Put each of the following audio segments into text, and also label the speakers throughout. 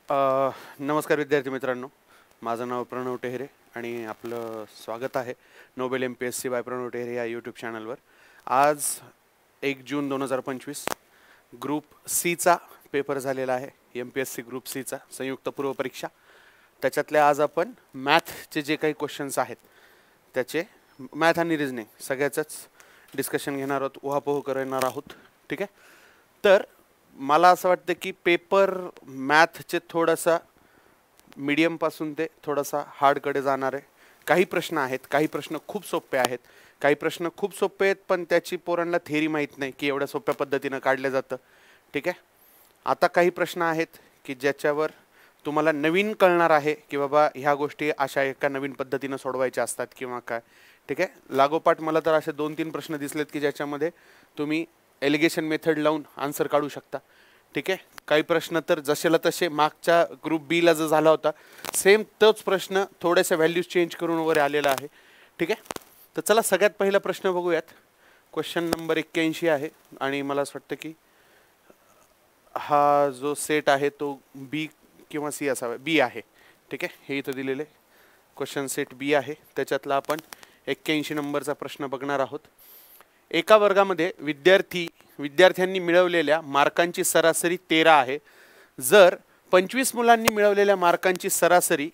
Speaker 1: नमस्कार विद्यार्थी मित्रांनो, माझं नाव प्रणव टेहरे आणि आपलं स्वागत आहे Nobel MPSC bye Pranab Tehre या यूट्यूब चॅनलवर. आज 1 जून 2025 ग्रुप सीचा पेपर झालेला आहे. MPSC ग्रुप सीचा संयुक्त पूर्व परीक्षा. त्याच्यातल्या आज आपण मॅथचे जे काही क्वेश्चन्स आहेत त्याचे मॅथ आणि रिजनिंग सगळ्याचंच डिस्कशन घेणार आहोत, उहापोह करणार आहोत. ठीक आहे. तर मला असं वाटतं की पेपर मॅथचे थोडासा मीडियमपासून ते थोडासा हार्डकडे जाणार आहे. काही प्रश्न आहेत, काही प्रश्न खूप सोपे आहेत, काही प्रश्न खूप सोपे आहेत पण त्याची पोरांना थेरी माहीत नाही की एवढ्या सोप्या पद्धतीनं काढलं जातं. ठीक आहे. आता काही प्रश्न आहेत की ज्याच्यावर तुम्हाला नवीन कळणार आहे की बाबा ह्या गोष्टी अशा एका नवीन पद्धतीनं सोडवायच्या असतात किंवा काय. ठीक आहे. लागोपाठ मला तर असे 2-3 प्रश्न दिसलेत की ज्याच्यामध्ये तुम्ही एलिगेशन मेथड लावून आन्सर काढू शकता. ठीक आहे. काही प्रश्न तर जसेला तसे मागच्या ग्रुप बीला जो झाला होता सेम तोच प्रश्न थोडेसे व्हॅल्यूज चेंज करून वगैरे आलेला आहे. ठीक आहे. तर चला सगळ्यात पहिला प्रश्न बघूयात. क्वेश्चन नंबर 81 आहे आणि मला असं वाटतं की हा जो सेट आहे तो बी किंवा सी असावा. बी आहे. ठीक आहे. हे इथं दिलेले क्वेश्चन सेट बी आहे. त्याच्यातला आपण 81 नंबरचा प्रश्न बघणार आहोत. एका वर्गामध्ये विद्यार्थ्यांनी मिळवलेल्या मार्कांची सरासरी 13 आहे. जर 25 मुलांनी मिळवलेल्या मार्कांची सरासरी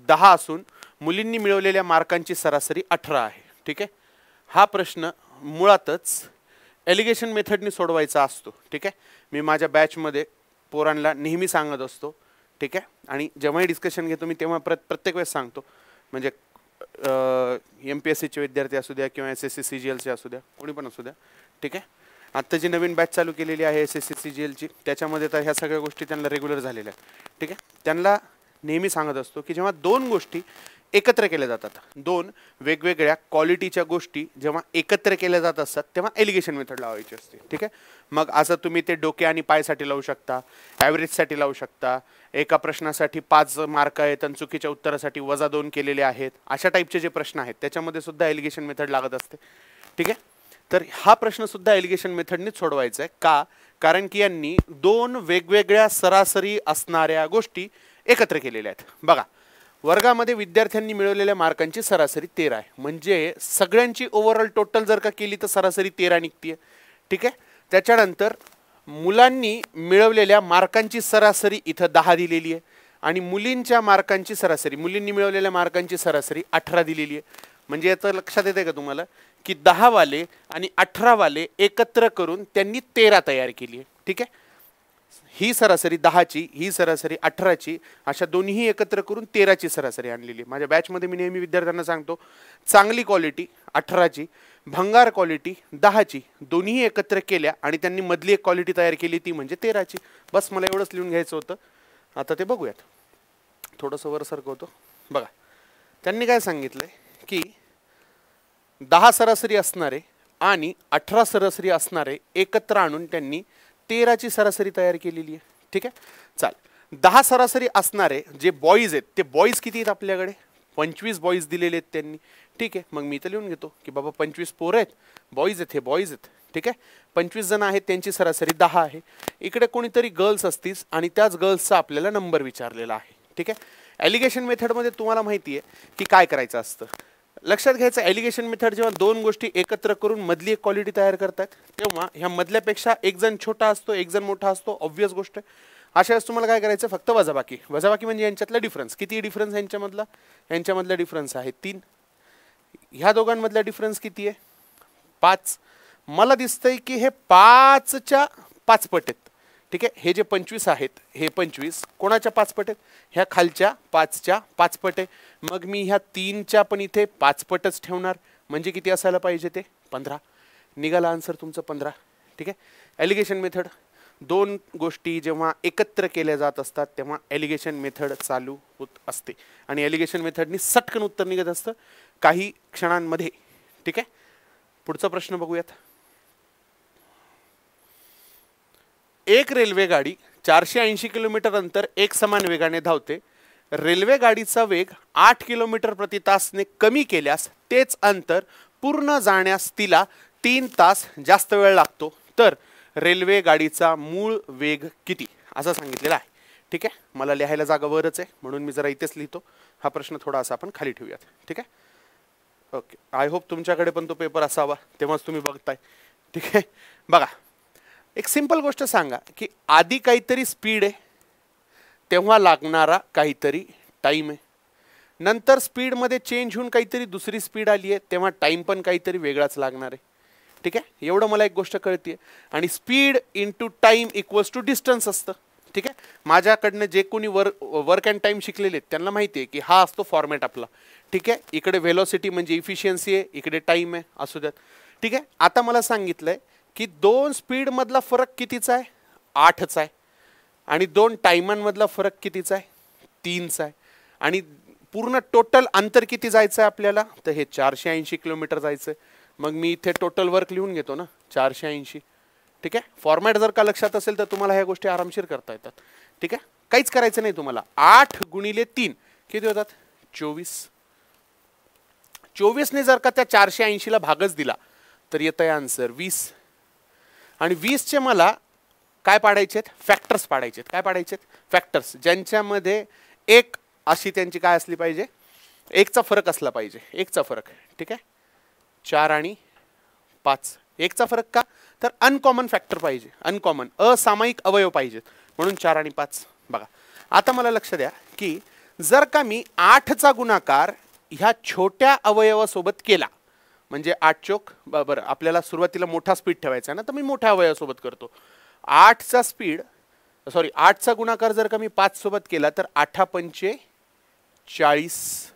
Speaker 1: 10 असून मुलींनी मिळवलेल्या मार्कांची सरासरी 18 आहे. ठीक आहे. हा प्रश्न मुळातच एलिगेशन मेथडने सोडवायचा असतो. ठीक आहे. मी माझ्या बॅचमध्ये पोरांना नेहमी सांगत असतो. ठीक आहे. आणि जेव्हाही डिस्कशन घेतो मी तेव्हा प्रत्येक वेळेस सांगतो. म्हणजे MPSCचे विद्यार्थी असू द्या किंवा SSC CGLचे असू द्या, कोणी पण असू द्या. ठीक आहे. आत्ता जी नवीन बॅच चालू केलेली आहे SSC CGLची त्याच्यामध्ये तर ह्या सगळ्या गोष्टी त्यांना रेग्युलर झालेल्या आहेत. ठीक आहे. त्यांना नेहमी सांगत असतो की जेव्हा दोन गोष्टी एकत्र केल्या जातात, दोन वेगवेगळ्या क्वालिटीच्या गोष्टी जेव्हा एकत्र केल्या जात असतात तेव्हा एलिगेशन मेथड लावायची असते. ठीक आहे. मग असं तुम्ही ते डोके आणि पायसाठी लावू शकता, ॲव्हरेजसाठी लावू शकता, एका प्रश्नासाठी 5 मार्क आहेत आणि चुकीच्या उत्तरासाठी -2 केलेले आहेत, अशा टाईपचे जे प्रश्न आहेत त्याच्यामध्ये सुद्धा एलिगेशन मेथड लागत असते. ठीक आहे. तर हा प्रश्न सुद्धा एलिगेशन मेथडनेच सोडवायचा आहे. का? कारण की यांनी दोन वेगवेगळ्या सरासरी असणाऱ्या गोष्टी एकत्र केलेल्या आहेत. बघा, वर्गामध्ये विद्यार्थ्यांनी मिळवलेल्या मार्कांची सरासरी 13 आहे. म्हणजे सगळ्यांची ओव्हरऑल टोटल जर का केली तर सरासरी 13 निघते. ठीक आहे. त्याच्यानंतर मुलांनी मिळवलेल्या मार्कांची सरासरी इथं 10 दिलेली आहे आणि मुलींनी मिळवलेल्या मार्कांची सरासरी 18 दिलेली आहे. म्हणजे याचं लक्षात येते का तुम्हाला की 10 वाले आणि 18 वाले एकत्र करून त्यांनी 13 तयार केली आहे. ठीक आहे. ही सरासरी 10ची, ही सरासरी 18ची, अशा दोन्ही एकत्र करून 13ची सरासरी आणलेली आहे. माझ्या बॅचमध्ये मी नेहमी विद्यार्थ्यांना सांगतो चांगली क्वालिटी 18ची, भंगार क्वालिटी 10ची, दोन्ही एकत्र केल्या आणि त्यांनी मधली एक क्वालिटी तयार केली ती म्हणजे 13ची. बस मला एवढंच लिहून घ्यायचं होतं. आता ते बघूयात. थोडंसं वर सरकवतो. बघा, त्यांनी काय सांगितलंय की 10 सरासरी असणारे आणि 18 सरासरी असणारे एकत्र आणून त्यांनी 13ची सरासरी तयार केलेली आहे. ठीक आहे. चाल, 10 सरासरी असणारे जे बॉईज आहेत ते बॉईज किती आहेत आपल्याकडे? 25 बॉईज दिलेले आहेत त्यांनी. ठीक आहे. मग मी तर लिहून घेतो की बाबा 25 पोरं आहेत, बॉईज आहेत, हे बॉईज आहेत. ठीक आहे. 25 जण आहेत, त्यांची सरासरी 10 आहे. इकडे कोणीतरी गर्ल्स असतील आणि त्याच गर्ल्सचा आपल्याला नंबर विचारलेला आहे. ठीक आहे. एलिगेशन मेथडमध्ये तुम्हाला माहिती आहे की काय करायचं असतं. लक्षात घ्यायचं, एलिगेशन मेथड जेव्हा दोन गोष्टी एकत्र करून मधली एक क्वालिटी तयार करतात तेव्हा ह्या मधल्यापेक्षा एक जण छोटा असतो, एक जण मोठा असतो. ऑब्व्हियस गोष्ट आहे. अशा वेळेस तुम्हाला काय करायचं, फक्त वजाबाकी म्हणजे यांच्यातला डिफरन्स. किती डिफरन्स यांच्यामधला डिफरन्स आहे 3. ह्या दोघांमधला डिफरन्स किती आहे? 5. मला दिसतंय की हे 5च्या 5 पट आहेत. ठीक आहे. हे जे 25 आहेत हे 25 कोणाच्या 5 पट आहेत? ह्या खालच्या 5च्या 5 पट आहे. मग मी ह्या 3च्या पण इथे 5 पटच ठेवणार. म्हणजे किती असायला पाहिजे ते? 15. निघाला आन्सर तुमचं 15. ठीक आहे. एलिगेशन मेथड, दोन गोष्टी जेव्हा एकत्र केल्या जात असतात तेव्हा एलिगेशन मेथड चालू होत असते आणि एलिगेशन मेथडनी सटकन उत्तर निघत असतं काही क्षणांमध्ये. ठीक आहे. पुढचा प्रश्न बघूयात. एक रेल्वे गाडी 480 किलोमीटर अंतर एक समान वेगाने धावते. रेल्वे गाडीचा वेग 8 किलोमीटर प्रति तासने कमी केल्यास तेच अंतर पूर्ण जाण्यास तिला 3 तास जास्त वेळ लागतो. तर रेल्वे गाडीचा मूळ वेग किती असं सांगितलेलं आहे. ठीक आहे, मला लिहायला जागा वरच आहे म्हणून मी जरा इथेच लिहितो. हा प्रश्न थोडासा आपण खाली ठेवूयात. ठीक आहे, ओके. आय होप तुमच्याकडे पण तो पेपर असावा तेव्हाच तुम्ही बघताय. ठीक आहे, बघा एक सिंपल गोष्ट सांगा की आधी काहीतरी स्पीड आहे तेव्हा लागणारा काहीतरी टाईम आहे, नंतर स्पीडमध्ये चेंज होऊन काहीतरी दुसरी स्पीड आली आहे तेव्हा टाईम पण काहीतरी वेगळाच लागणार आहे. ठीक आहे, एवढं मला एक गोष्ट कळते. आणि speed into time equals to distance असतं. ठीक आहे, माझ्याकडनं जे कोणी वर्क अँड टाईम शिकलेले आहेत त्यांना माहिती आहे की हा असतो फॉर्मॅट आपला. ठीक आहे, इकडे व्हेलॉसिटी म्हणजे इफिशियन्सी आहे, इकडे टाईम आहे, असू द्यात. ठीक आहे, आता मला सांगितलंय की दोन स्पीडमधला फरक कितीचा आहे, 8चा आहे. आणि दोन टायमांमधला फरक कितीचा आहे, 3चा आहे. आणि पूर्ण टोटल अंतर किती जायचं आहे आपल्याला, तर हे 480 किलोमीटर जायचं आहे. मग मी इथे टोटल वर्क लिहून घेतो ना, 480. ठीक आहे, फॉर्मॅट जर का लक्षात असेल तर तुम्हाला ह्या गोष्टी आरामशीर करता येतात. ठीक आहे, काहीच करायचं नाही तुम्हाला. 8 गुणिले 3 किती होतात, 24. 24ने जर का त्या 480ला भागच दिला तर येतं आन्सर 20. आणि 20चे मला काय पाडायचे आहेत, फॅक्टर्स पाडायचे आहेत. काय पाडायचे आहेत, फॅक्टर्स, ज्यांच्यामध्ये एक अशी त्यांची काय असली पाहिजे, एकचा फरक असला पाहिजे. एकचा फरक. ठीक आहे, 4 आणि 5 एकचा फरक का, तर अनकॉमन फॅक्टर पाहिजे, अनकॉमन असामायिक अवयव पाहिजेत म्हणून 4 आणि 5. बघा आता मला लक्ष द्या की जर का मी 8चा गुणाकार ह्या छोट्या अवयवासोबत केला म्हणजे 8 चोक बरोबर, आपल्याला सुरुवातीला मोठा स्पीड ठेवायचा आहे ना, तर मी मोठ्या अवयवासोबत करतो. 8चा गुणाकार जर का मी 5 सोबत केला तर 8 पंचे 40.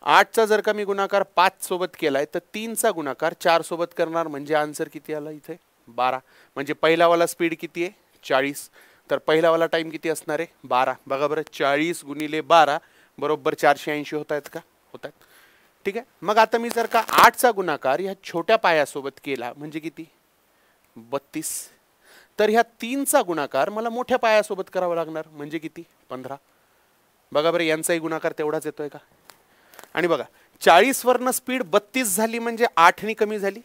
Speaker 1: 8चा जर का मी गुणाकार 5 सोबत केलाय तर 3चा गुणाकार 4 सोबत करणार म्हणजे आन्सर किती आला इथे, 12. म्हणजे पहिलावाला स्पीड किती आहे, 40. तर पहिलावाला टाइम किती असणार आहे, 12. बघा बरं, 40 गुणिले 12 बरोबर 480 होत आहेत का, होत आहेत. ठीक आहे, मग आता मी जर का 8चा गुणाकार ह्या छोट्या पायासोबत केला म्हणजे किती, 32. तर ह्या 3चा गुणाकार मला मोठ्या पायासोबत करावा लागणार म्हणजे किती, 15. बघा बरं, यांचाही गुणाकार तेवढाच येतोय का. आणि बघा 40 वरनं स्पीड 32 झाली म्हणजे 8नी कमी झाली.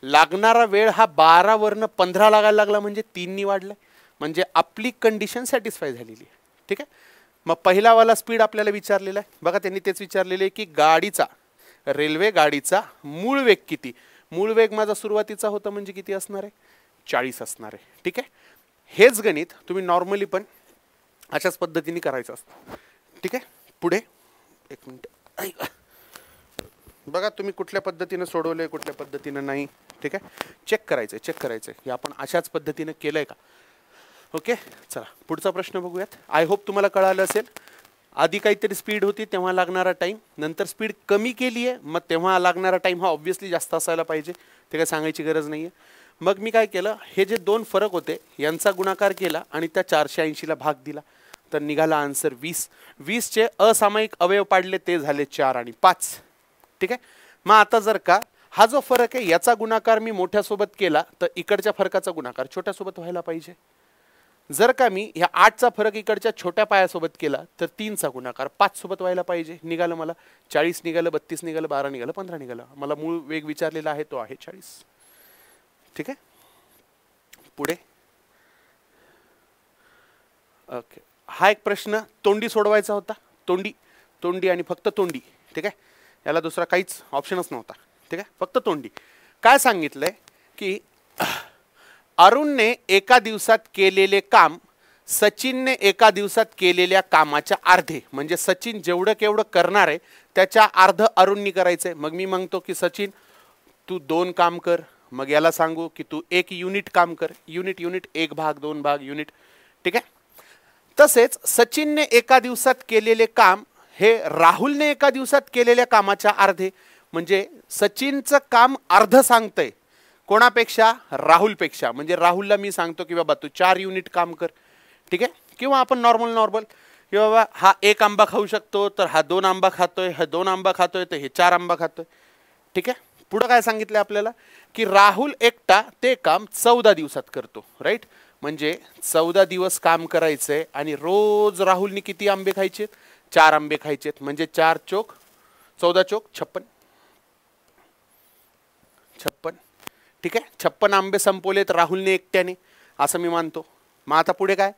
Speaker 1: लागणारा वेळ हा 12 वरनं 15 लागायला लागला म्हणजे 3नी वाढलाय. म्हणजे आपली कंडिशन सॅटिस्फाय झालेली आहे. ठीक आहे, मग पहिलावाला स्पीड आपल्याला विचारलेला आहे. बघा त्यांनी तेच विचारलेले आहे की गाडीचा, रेल्वे गाडीचा मूळ वेग किती. मूळ वेग माझा सुरुवातीचा होता म्हणजे किती असणार आहे, 40 असणार आहे. ठीक आहे, हेच गणित तुम्ही नॉर्मली पण अशाच पद्धतीने करायचं असतं. ठीक आहे, पुढे एक मिनिट. बघा तुम्ही कुठल्या पद्धतीने सोडवले, कुठल्या पद्धतीने नाही. ठीक आहे, चेक करायचंय, चेक करायचंय की आपण अशाच पद्धतीने केलंय का. ओके, चला पुढचा प्रश्न बघूयात. आय होप तुम्हाला कळालं असेल. आधी काहीतरी स्पीड होती तेव्हा लागणारा टाइम, नंतर स्पीड कमी केली आहे मग तेव्हा लागणारा टाइम हा ऑब्व्हियसली जास्त असायला पाहिजे, ते काय सांगायची गरज नाही आहे. मग मी काय केलं, हे जे दोन फरक होते यांचा गुणाकार केला आणि त्या 480ला भाग दिला तर निघाला आन्सर 20. 20चे असामायिक अवयव पाडले ते झाले 4 आणि 5. ठीक आहे, मग आता जर का हा जो फरक आहे याचा गुणाकार मी मोठ्यासोबत केला तर इकडच्या फरकाचा गुणाकार छोट्यासोबत व्हायला पाहिजे. जर का मी ह्या 8चा फरक इकडच्या छोट्या पायासोबत केला तर 3चा गुणाकार 5 सोबत व्हायला पाहिजे. निघालं मला 40 निघालं, 32 निघालं, 12 निघालं, 15 निघालं. मला मूळ वेग विचारलेला आहे तो आहे 40. ठीक आहे, पुढे. ओके, हा एक प्रश्न तोंडी सोडवायचा होता. तोंडी, तोंडी आणि फक्त तोंडी. ठीक आहे, याला दुसरा काहीच ऑप्शनच नव्हता. ठीक आहे, फक्त तोंडी. काय सांगितलंय की अरुणने एका दिवसात केलेले काम सचिनने एका दिवसात केलेल्या कामाच्या अर्धे, म्हणजे सचिन जेवढं केवढं करणार आहे त्याच्या अर्ध अरुणनी करायचंय. मग मी म्हणतो की सचिन तू 2 काम कर, मग याला सांगू की तू 1 युनिट काम कर. युनिट युनिट 1 भाग 2 भाग युनिट. ठीक आहे, तसेच सचिनने एका दिवसात केलेले काम हे राहुलने एका दिवसात केलेल्या कामाच्या अर्धे, म्हणजे सचिनचं काम अर्ध सांगतंय कोणापेक्षा, राहुलपेक्षा. म्हणजे राहुलला मी सांगतो की बाबा तू 4 युनिट काम कर. ठीक आहे, किंवा आपण नॉर्मल की बाबा हा 1 आंबा खाऊ शकतो तर हा 2 आंबा खातोय, हा 2 आंबा खातोय तर हे 4 आंबा खातोय. ठीक आहे, पुढे काय सांगितलं आपल्याला की राहुल एकटा ते काम 14 दिवसात करतो. राईट, म्हणजे 14 दिवस काम करायचंय आणि रोज राहुलने किती आंबे खायचे, 4 आंबे खायचेत. म्हणजे 4 चोक 14 चोक 56. ठीक आहे. 56 आंबे संपवलेत राहुलने एकट्याने, असं मी मानतो. मग आता पुढे काय,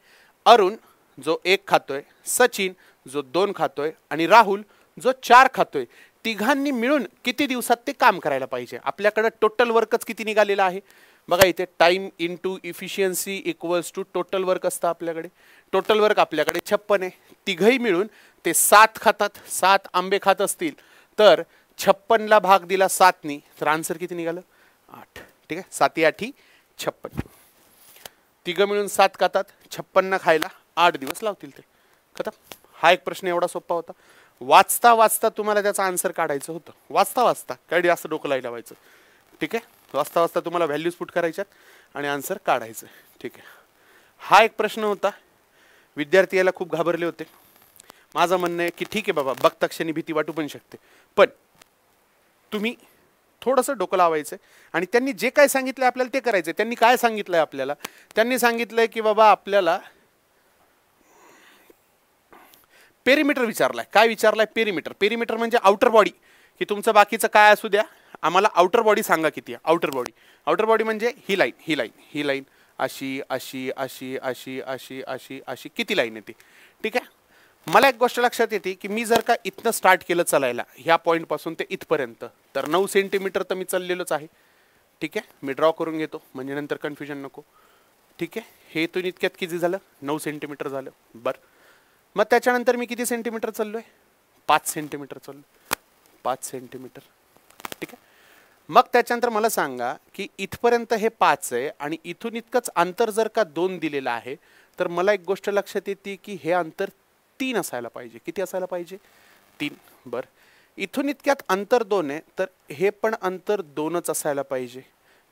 Speaker 1: अरुण जो 1 खातोय, सचिन जो 2 खातोय आणि राहुल जो 4 खातोय, तिघांनी मिळून किती दिवसात ते काम करायला पाहिजे. आपल्याकडे टोटल वर्कच किती निघालेला आहे बघा इथे, time into efficiency equals to total work असतं आपल्याकडे. टोटल वर्क आपल्याकडे 56 आहे. तिघही मिळून ते 7 खातात, 7 आंबे खात असतील तर 56 ला भाग दिला 7 नी, तर आन्सर किती निघालं 8. ठीक आहे, 7 8 56. तिघं मिळून 7 खातात, 56 खायला 8 दिवस लावतील ते. खतम. हा एक प्रश्न एवढा सोपा होता. वाचता वाचता तुम्हाला त्याचा आन्सर काढायचं होतं. वाचता वाचता काय जास्त डोकं लावायचं. ठीक आहे, वाचता वाचता तुम्हाला व्हॅल्यूज पुट करायच्यात आणि आन्सर काढायचं. ठीक आहे, हा एक प्रश्न होता. विद्यार्थी याला खूप घाबरले होते. माझं म्हणणं आहे की ठीक आहे बाबा, बघता क्षणी भीती वाटू पण शकते, पण तुम्ही थोडंसं डोकं लावायचं आणि त्यांनी जे काय सांगितलं आपल्याला ते करायचं. त्यांनी काय सांगितलंय आपल्याला, त्यांनी सांगितलंय की बाबा आपल्याला पेरिमीटर विचारलाय. काय विचारलाय, पेरिमीटर. पेरिमीटर म्हणजे आउटर बॉडी, की तुमचं बाकीचं काय असू द्या, आम्हाला आउटर बॉडी सांगा किती आहे. आउटर बॉडी, आउटर बॉडी म्हणजे ही लाईन, ही लाईन, ही लाईन, अशी अशी अशी अशी अशी अशी अशी किती लाईन येते. ठीक आहे, मला एक गोष्ट लक्षात येते की मी जर का इथनं स्टार्ट केलं चालायला, ह्या पॉईंटपासून ते इथपर्यंत, तर 9 सेंटीमीटर तर मी चाललेलोच आहे. ठीक आहे, मी ड्रॉ करून घेतो म्हणजे नंतर कन्फ्युजन नको. ठीक आहे, हे इथून इतक्यात किती झालं, 9 सेंटीमीटर झालं. बरं, मग त्याच्यानंतर मी किती सेंटीमीटर चाललोय, 5 सेंटीमीटर चाललो, 5 सेंटीमीटर. ठीक आहे, मग त्याच्यानंतर मला सांगा की इथपर्यंत हे 5 आहे आणि इथून इतकंच अंतर जर का 2 दिलेलं आहे, तर मला एक गोष्ट लक्षात येते की हे अंतर 3 असायला पाहिजे. किती असायला पाहिजे, 3. बरं, इथून इतक्यात अंतर 2 आहे, तर हे पण अंतर 2च असायला पाहिजे.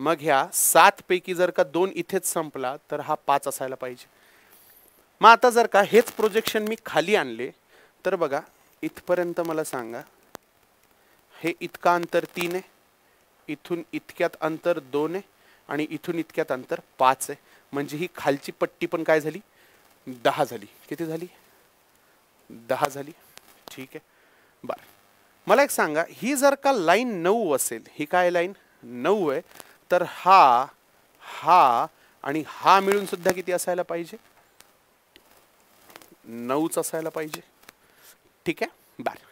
Speaker 1: मग ह्या 7 पैकी जर का 2 इथेच संपला तर हा 5 असायला पाहिजे. मग आता जर का हेच प्रोजेक्शन मी खाली आणले तर बघा इथपर्यंत मला सांगा, हे इतका अंतर 3 आहे, इथून इतक्यात अंतर 2 आहे आणि इथून इतक्यात अंतर 5 आहे. म्हणजे ही खालची पट्टी पण काय झाली, 10 झाली. किती झाली, 10 झाली. ठीक आहे, बरं, मला एक सांगा, ही जर का लाईन 9 असेल, ही काय लाईन 9 आहे, तर हा हा आणि हा मिळून सुद्धा किती असायला पाहिजे, 9च असायला पाहिजे. ठीक आहे, बरं,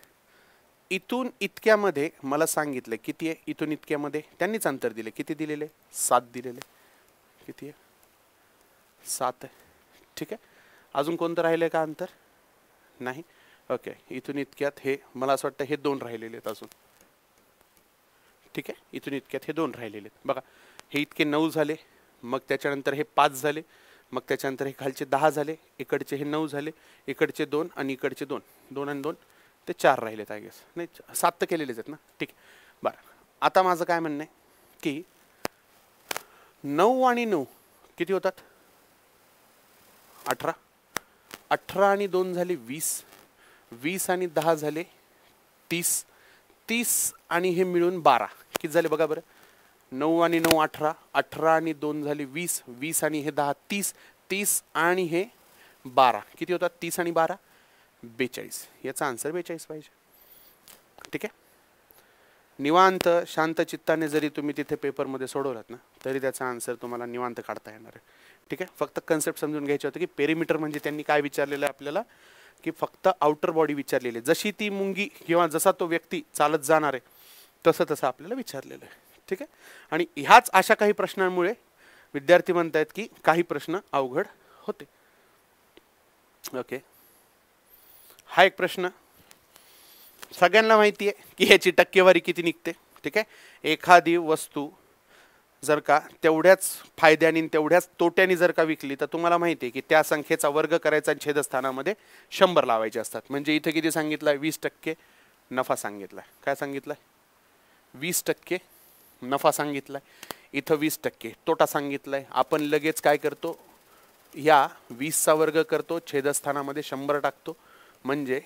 Speaker 1: इथून इतक्यामध्ये मला सांगितलं किती आहे, इथून इतक्यामध्ये त्यांनीच अंतर दिले, किती दिलेले, 7 दिलेले. किती आहे, 7 आहे. ठीक आहे, अजून कोणतं राहिलं का अंतर, नाही. ओके, इथून इतक्यात हे मला असं वाटतं हे 2 राहिलेले आहेत अजून. ठीक आहे, इथून इतक्यात हे 2 राहिलेले आहेत. बघा हे इतके 9 झाले, मग त्याच्यानंतर हे 5 झाले, मग त्याच्यानंतर हे खालचे 10 झाले, इकडचे हे 9 झाले, इकडचे 2 आणि इकडचे 2, 2 आणि 2 ते 4 राहिलेत आय गेस. नाही 7 तर केलेलेच आहेत ना. ठीक आहे, बरं, आता माझं काय म्हणणं आहे की 9 आणि 9 किती होतात, 18. 18 आणि 2 झाले 20, 20 आणि 10 झाले 30, 30 आणि हे मिळून 12. किती झाले बघा बरं, 9 आणि 9 18, 18 आणि 2 झाले 20, 20 आणि हे 10 30, 30 आणि हे 12 किती होतात, 30 आणि 12 42. याचा आन्सर 42 पाहिजे. ठीक आहे, निवांत शांत चित्ताने जरी तुम्ही तिथे पेपरमध्ये सोडवलात ना, तरी त्याचा आन्सर तुम्हाला निवांत काढता येणार आहे. ठीक आहे, फक्त कन्सेप्ट समजून घ्यायचे होते की पेरिमीटर म्हणजे त्यांनी काय विचारलेलं आहे आपल्याला, की फक्त आउटर बॉडी विचारलेली आहे. जशी ती मुंगी किंवा जसा तो व्यक्ती चालत जाणार आहे तसं तसं आपल्याला विचारलेलं आहे. ठीक आहे, आणि ह्याच अशा काही प्रश्नांमुळे विद्यार्थी म्हणतात की काही प्रश्न अवघड होते. ओके, हा एक प्रश्न सगळ्यांना माहिती आहे की ह्याची टक्केवारी किती निघते. ठीक आहे, एखादी वस्तू जर का तेवढ्याच फायद्याने तेवढ्याच तोट्याने जर का विकली तर तुम्हाला माहिती आहे की त्या संख्येचा वर्ग करायचा, छेदस्थानामध्ये 100 लावायचे असतात. म्हणजे इथे किती सांगितलं, 20% नफा सांगितलाय. काय सांगितलंय, 20% नफा सांगितलाय. इथं 20% तोटा सांगितलाय. आपण लगेच काय करतो, या 20चा वर्ग करतो, छेदस्थानामध्ये 100 टाकतो, म्हणजे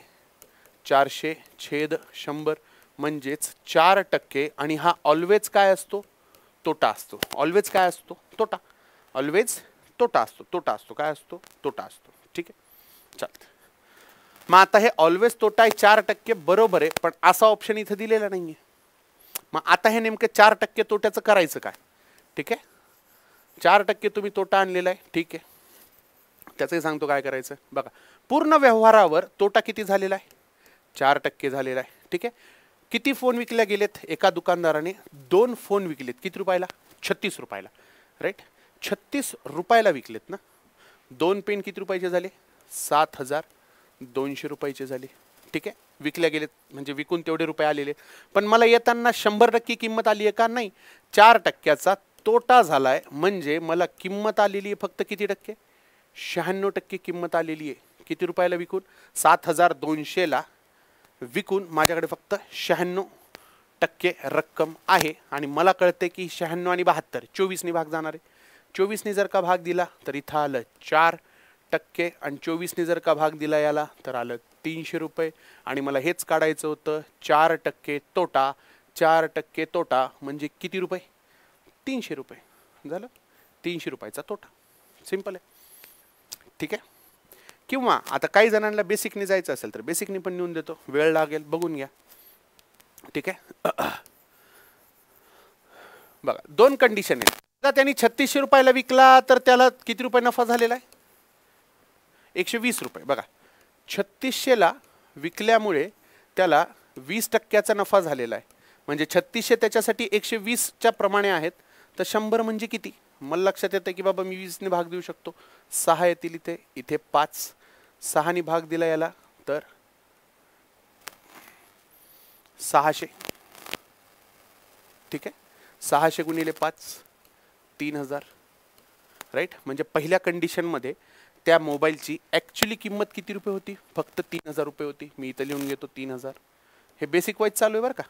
Speaker 1: 400/100 म्हणजेच 4%. आणि हा ऑलवेज काय असतो, तोटा असतो. ऑलवेज काय असतो, तोटा. ऑलवेज तोटा असतो. तोटा असतो, काय असतो, तोटा असतो. ठीक आहे, चालतं. मग आता हे ऑलवेज तोटा आहे 4% बरोबर आहे, पण असा ऑप्शन इथं दिलेला नाहीये. मग आता हे नेमकं 4% तोट्याचं करायचं काय. ठीक आहे. 4% तुम्ही तोटा आणलेला आहे, ठीक आहे. त्याचंही सांगतो काय करायचं बघा. पूर्ण व्यवहारावर तोटा किती झालेला आहे? 4% झालेला आहे, ठीक आहे. किती फोन विकले गेलेत? एका दुकानदाराने 2 फोन विकलेत. किती रुपयाला? 36 रुपयाला, राईट. 36 रुपयाला विकलेत ना. 2 पेन किती रुपयाचे झाले? 7,200 रुपयाचे झाले, ठीक आहे. विकल्या गेलेत म्हणजे विकून तेवढे रुपये आलेले. पण मला येताना 100% किंमत आली आहे का? नाही. 4%चा तोटा झालाय म्हणजे मला किंमत आलेली आहे फक्त किती टक्के? 96% किंमत आलेली आहे. किती रुपयाला विकून? 7,200ला विकून माझ्याकडे फक्त 96% रक्कम आहे. आणि मला कळते की 96 आणि 72 24ने भाग जाणार आहे. 24ने जर का भाग दिला तर इथं आलं 4% आणि 24ने जर का भाग दिला याला तर आलं 300 रुपये. आणि मला हेच काढायचं होतं 4% तोटा. 4% तोटा म्हणजे किती रुपये? 300 रुपये. झालं 300 रुपयाचा तोटा. सिंपल आहे, ठीक आहे. किंवा आता काही जणांना बेसिकने जायचं असेल तर बेसिकने पण नेऊन देतो, वेळ लागेल बघून घ्या, ठीक आहे. बघा 2 कंडिशन आहेत. आता त्यांनी 3600 रुपयाला विकला तर त्याला किती रुपये नफा झालेला आहे? 120 रुपये. बघा 3600ला विकल्यामुळे त्याला 20%चा नफा झालेला आहे. म्हणजे 3600 त्याच्यासाठी 120च्या प्रमाणे आहेत. तर 100 म्हणजे किती? मला लक्षात येतं की बाबा मी 20ने भाग देऊ शकतो. 6 येतील इथे, इथे 5. 6ने भाग दिला याला तर 600, ठीक आहे. 600 गुणिले 5 3000, राईट. म्हणजे पहिल्या कंडिशनमध्ये त्या मोबाईलची ॲक्च्युली किंमत किती रुपये होती? फक्त 3000 रुपये होती. मी इथं लिहून घेतो 3000. हे बेसिक वाईज चालू आहे बरं का.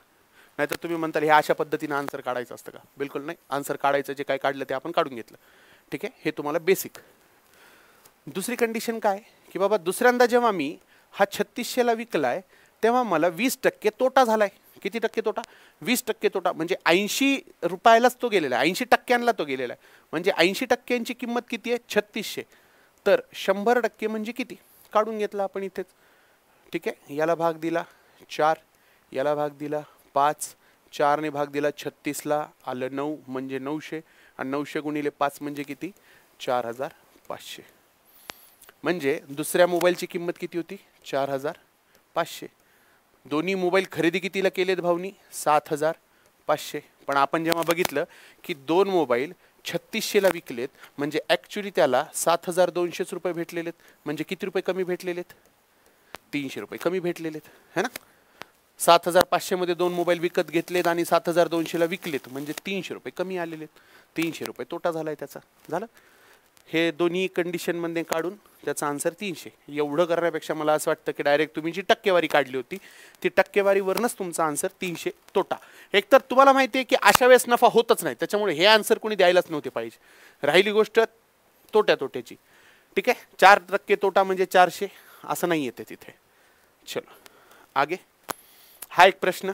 Speaker 1: नाहीतर तुम्ही म्हणताल हे अशा पद्धतीने आन्सर काढायचं असतं का? बिलकुल नाही. आन्सर काढायचं जे काय काढलं ते आपण काढून घेतलं, ठीक आहे. हे तुम्हाला बेसिक. दुसरी कंडिशन काय की बाबा दुसऱ्यांदा जेव्हा मी हा 3600ला विकलाय तेव्हा मला 20% तोटा झालाय. किती टक्के तोटा? 20% तोटा. म्हणजे 80 रुपयालाच तो गेलेला आहे, 80%ला तो गेलेला आहे. म्हणजे 80%ची किंमत किती आहे? 3600. तर 100% म्हणजे किती? काढून घेतला आपण इथेच, ठीक आहे. याला भाग दिला 4, याला भाग दिला 5, 4ने भाग दिला 36ला आलं 9 म्हणजे 900. आणि 900 गुणिले 5 म्हणजे किती? 4500. म्हणजे दुसऱ्या मोबाईलची किंमत किती होती? 4500. दोन्ही मोबाईल खरेदी कितीला केलेत भाऊनी? 7500. पण आपण जेव्हा बघितलं की 2 मोबाईल 3600ला विकलेत म्हणजे ॲक्च्युली त्याला 7200 रुपये भेटलेलेत. म्हणजे किती रुपये कमी भेटलेलेत? 300 रुपये कमी भेटलेलेत, है ना. 7500 मध्ये 2 मोबाईल विकत घेतलेत आणि 7200ला विकलेत म्हणजे 300 रुपये कमी आलेलेत. 300 रुपये तोटा झालाय त्याचा. झालं. हे दोन्ही कंडिशनमध्ये काढून त्याचा आन्सर 300. एवढं करण्यापेक्षा मला असं वाटतं की डायरेक्ट तुम्ही जी टक्केवारी काढली होती ती टक्केवारीवरनंच तुमचा आन्सर 300 तोटा. एकतर तुम्हाला माहिती आहे की अशा वेळेस नफा होतच नाही, त्याच्यामुळे हे आन्सर कोणी द्यायलाच नव्हते पाहिजे. राहिली गोष्ट तोट्याची, ठीक आहे. 4% तोटा म्हणजे 400 असं नाही येते तिथे. चलो आगे. हा एक प्रश्न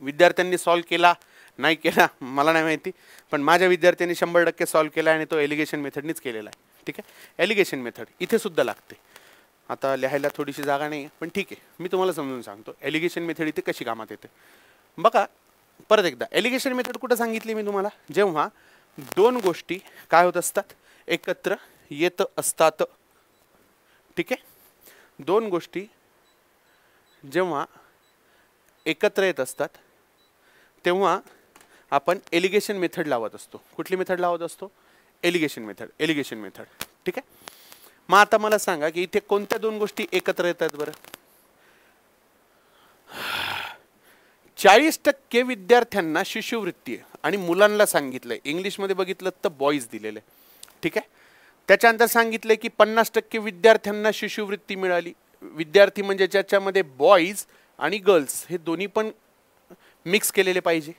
Speaker 1: विद्यार्थ्यांनी सॉल्व केला नाही केला मला नाही माहिती, पण माझ्या विद्यार्थ्यांनी 100% सॉल्व केला आणि तो एलिगेशन मेथडनीच केलेला आहे, ठीक आहे. एलिगेशन मेथड इथे सुद्धा लागते. आता लिहायला थोडीशी जागा नाही पण ठीक आहे, मी तुम्हाला समजून सांगतो एलिगेशन मेथड इथे कशी कामात येते. बघा परत एकदा, एलिगेशन मेथड कुठं सांगितली मी तुम्हाला? जेव्हा 2 गोष्टी काय होत असतात? एकत्र येत असतात, ठीक आहे. 2 गोष्टी जेव्हा एकत्र येत असतात तेव्हा आपण एलिगेशन मेथड लावत असतो. कुठली मेथड लावत असतो? एलिगेशन मेथड, ठीक आहे. मग आता मला सांगा की इथे कोणत्या 2 गोष्टी एकत्र येतात बरं? 40% विद्यार्थ्यांना शिष्यवृत्ती आहे आणि मुलांना सांगितलंय, इंग्लिशमध्ये बघितलं तर बॉईज दिलेलं आहे, ठीक आहे. त्याच्यानंतर सांगितलंय की 50% विद्यार्थ्यांना शिष्यवृत्ती मिळाली. विद्यार्थी म्हणजे ज्याच्यामध्ये बॉईज आणि गर्ल्स हे दोन्ही पण मिक्स केलेले पाहिजे.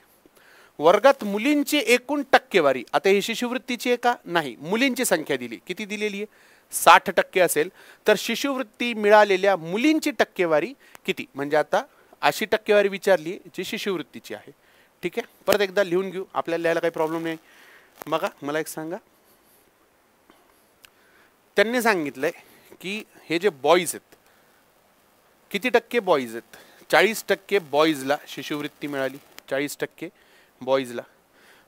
Speaker 1: वर्गात मुलींची एकूण टक्केवारी, आता ही शिष्यवृत्तीची आहे का? नाही, मुलींची संख्या दिली. किती दिलेली आहे? 60% असेल तर शिष्यवृत्ती मिळालेल्या मुलींची टक्केवारी किती? म्हणजे आता अशी टक्केवारी विचारली जी शिष्यवृत्तीची आहे, ठीक आहे. परत एकदा लिहून घेऊ, आपल्याला लिहायला काही प्रॉब्लेम नाही. बघा मला एक सांगा, त्यांनी सांगितलंय की हे जे बॉईज आहेत किती टक्के बॉईज आहेत? 40% बॉईजला शिष्यवृत्ती मिळाली, 40% बॉईजला.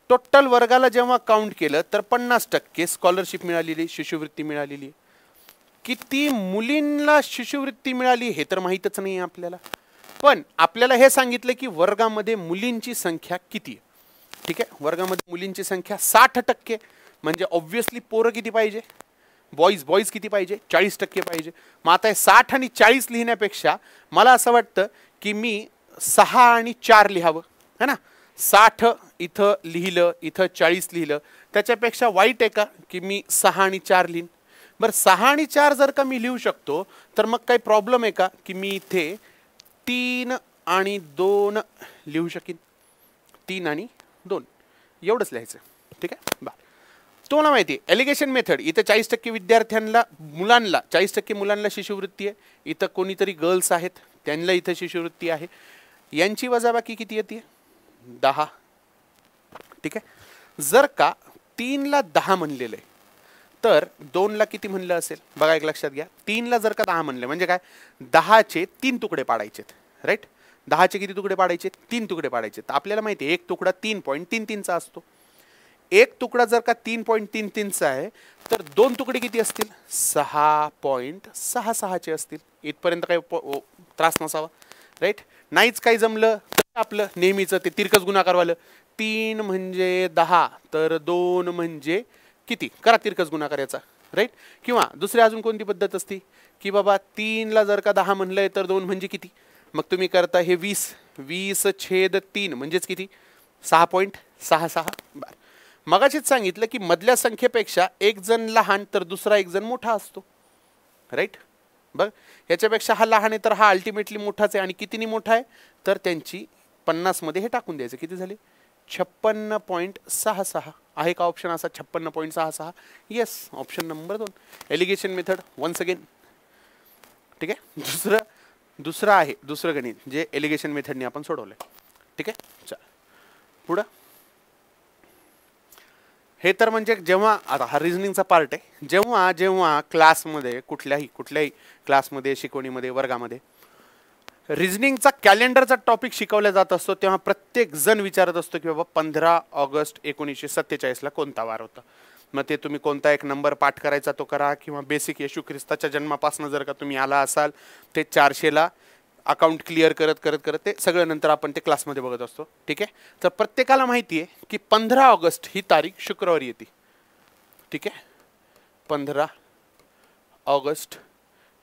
Speaker 1: टोटल वर्गाला जेव्हा काउंट केलं तर 50% स्कॉलरशिप मिळालेली, शिष्यवृत्ती मिळालेली. किती मुलींना शिष्यवृत्ती मिळाली हे तर माहीतच नाही आपल्याला, पण आपल्याला हे सांगितलं की वर्गामध्ये मुलींची संख्या किती आहे. ठीक आहे, वर्गामध्ये मुलींची संख्या 60%, म्हणजे ऑब्व्हियसली पोरं किती पाहिजे, बॉईज किती पाहिजे, 40% पाहिजे. मग आता 60 आणि 40 लिहिण्यापेक्षा मला असं वाटतं की मी 6 आणि 4 लिहावं, है ना. 60 इथं लिहिलं, इथं 40 लिहिलं, त्याच्यापेक्षा वाईट आहे का की मी 6 आणि 4 लिहीन. बरं, 6 आणि 4 जर का मी लिहू शकतो तर मग काही प्रॉब्लेम आहे का की मी इथे 3 आणि 2 लिहू शकीन. 3 आणि 2 एवढंच लिहायचं. ठीक आहे, बरं. तुम्हाला माहिती आहे एलिगेशन मेथड, इथं 40% विद्यार्थ्यांना, मुलांना 40% मुलांना शिष्यवृत्ती आहे. इथं कोणीतरी गर्ल्स आहेत त्यांना इथं शिष्यवृत्ती आहे. यांची वजाबाकी किती येते, 10. ठीक आहे, जर का 3ला 10 म्हणलेलं आहे तर 2ला किती म्हणलं असेल बघा, एक लक्षात घ्या. 3ला जर का 10 म्हणले म्हणजे काय, 10चे 3 तुकडे पाडायचेत, राईट. 10चे किती तुकडे पाडायचे, 3 तुकडे पाडायचे. तर आपल्याला माहिती आहे एक तुकडा 3.33चा असतो. एक तुकडा जर का 3.33चा आहे तर 2 तुकडे किती असतील, 6.66चे असतील. इथपर्यंत काही त्रास नसावा, राईट. नाहीच काही जमलं तर आपलं नेहमीचं ते तिरकस गुणाकारवालं, 3 म्हणजे 10 तर 2 म्हणजे किती, करा तिरकस गुणाकार याचा, राईट. किंवा दुसरी अजून कोणती पद्धत असती की बाबा 3ला जर का 10 म्हणलंय तर 2 म्हणजे किती, मग तुम्ही करता हे 20/3 म्हणजेच किती, 6.66. बरं, मगाशीच सांगितलं की मधल्या संख्येपेक्षा एक जण लहान तर दुसरा एक जण मोठा असतो, राईट. बघ, याच्यापेक्षा हा लहान आहे तर हा अल्टिमेटली मोठाच आहे. आणि कितीनी मोठा आहे तर त्यांची 50 मध्ये हे टाकून द्यायचं, किती झाले, 56.66. आहे का ऑप्शन असा 56.66? Yes, option number 2, alligation method once again. ठीक आहे, दुसरं आहे दुसरं गणित जे एलिगेशन मेथडने आपण सोडवलंय. ठीक आहे, चल पुढं. हे तर म्हणजे जेव्हा, आता हा रिझनिंगचा पार्ट आहे, जेव्हा क्लासमध्ये कुठल्याही क्लासमध्ये, शिकवणीमध्ये, वर्गामध्ये रिझनिंगचा कॅलेंडरचा टॉपिक शिकवला जात असतो तेव्हा प्रत्येक जण विचारत असतो की बाबा 15 ऑगस्ट 1947ला कोणता वार होता. मग ते तुम्ही कोणता एक नंबर पाठ करायचा तो करा, किंवा बेसिक येशू ख्रिस्ताच्या जन्मापासून जर का तुम्ही आला असाल ते 400ला अकाउंट क्लिअर करत ते सगळं नंतर आपण ते क्लासमध्ये बघत असतो. ठीक आहे, तर प्रत्येकाला माहिती आहे की 15 ऑगस्ट ही तारीख शुक्रवारी येते. ठीक आहे, 15 ऑगस्ट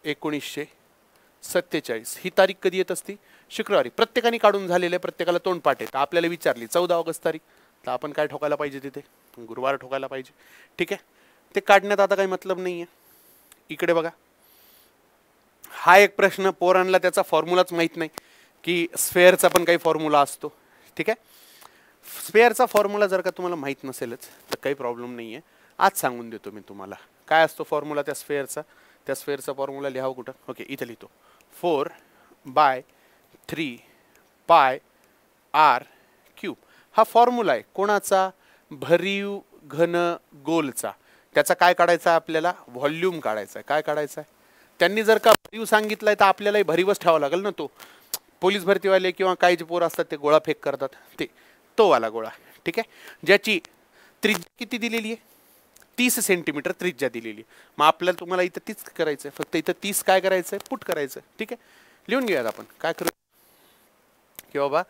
Speaker 1: 1947 ही तारीख कधी येत असती, शुक्रवारी. प्रत्येकाने काढून झालेले, प्रत्येकाला तोंडपाठ आहे. तर आपल्याला विचारली 14 ऑगस्ट तारीख, तर आपण काय ठोकायला पाहिजे, तिथे गुरुवार ठोकायला पाहिजे. ठीक आहे, ते काढण्यात आता काही मतलब नाही आहे. इकडे बघा, हा एक प्रश्न पोरांना त्याचा फॉर्म्युलाच माहीत नाही की स्फेअरचा पण काही फॉर्म्युला असतो. ठीक आहे, स्फेअरचा फॉर्म्युला जर का तुम्हाला माहीत नसेलच तर काही प्रॉब्लेम नाही आहे, आज सांगून देतो मी तुम्हाला काय असतो फॉर्म्युला त्या स्फेअरचा. त्या स्फेअरचा फॉर्म्युला लिहावं कुठं, ओके इथं लिहितो, 4/3 πr³ हा फॉर्म्युला आहे. कोणाचा, भरीव घन गोलचा. त्याचा काय काढायचा आहे आपल्याला, व्हॉल्यूम काढायचा आहे. काय काढायचा आहे, त्यांनी जर का भरीव सांगितलंय तर आपल्यालाही भरीवच ठेवावा लागेल ना. तो पोलीस भरतीवाले किंवा काही जे पोर असतात ते गोळा फेक करतात, तो वाला गोळा. ठीक आहे, ज्याची त्रिज्या किती दिलेली आहे, 30 सेंटीमीटर त्रिज्या दिलेली. मग आपल्याला तुम्हाला इथं 30 करायचं आहे, फक्त इथं 30 काय करायचं आहे, पुट करायचं. ठीक आहे, लिहून घेऊयात आपण. काय करू की बाबा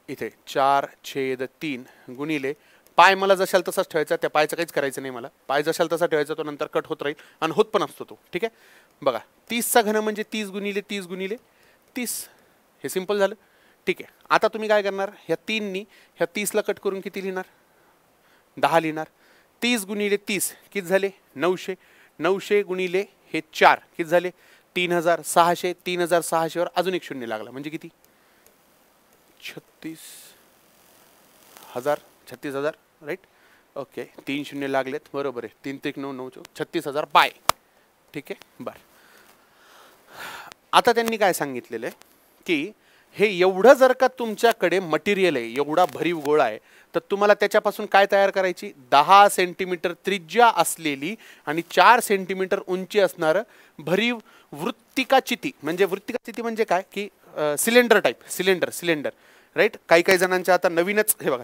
Speaker 1: इथे 4/3 गुणिले पाय, मला जशाल तसाच ठेवायचा, त्या पायचं काहीच करायचं नाही मला. पाय जशाल तसा ठेवायचा, तो नंतर कट होत राहील आणि होत पण असतो तो. ठीक आहे, बघा 30चा घन म्हणजे 30 गुणिले 30 गुणिले 30, हे सिंपल झालं. ठीक आहे, आता तुम्ही काय करणार, ह्या 3नी ह्या 30ला कट करून किती लिहिणार, 10 लिहिणार. 30 गुणिले 30 किती झाले, 900. 900 गुणिले हे 4 किती झाले, 3600. 3600 वर अजून एक शून्य लागला म्हणजे किती, 36,000, राईट. ओके, 3 शून्य लागलेत, बरोबर आहे. 3 3 9 9 36,000 पाय. ठीक आहे, बरं. आता त्यांनी काय सांगितलेलं आहे की हे एवढं जर का तुमच्याकडे मटेरियल आहे, एवढा भरीव गोळा आहे, तर तुम्हाला त्याच्यापासून काय तयार करायची, 10 सेंटीमीटर त्रिज्या असलेली आणि 4 सेंटीमीटर उंची असणारं भरीव वृत्तिका चिती. म्हणजे वृत्तिका चिती म्हणजे काय की सिलेंडर टाईप, सिलेंडर, राईट. काही जणांच्या आता नवीनच हे बघा,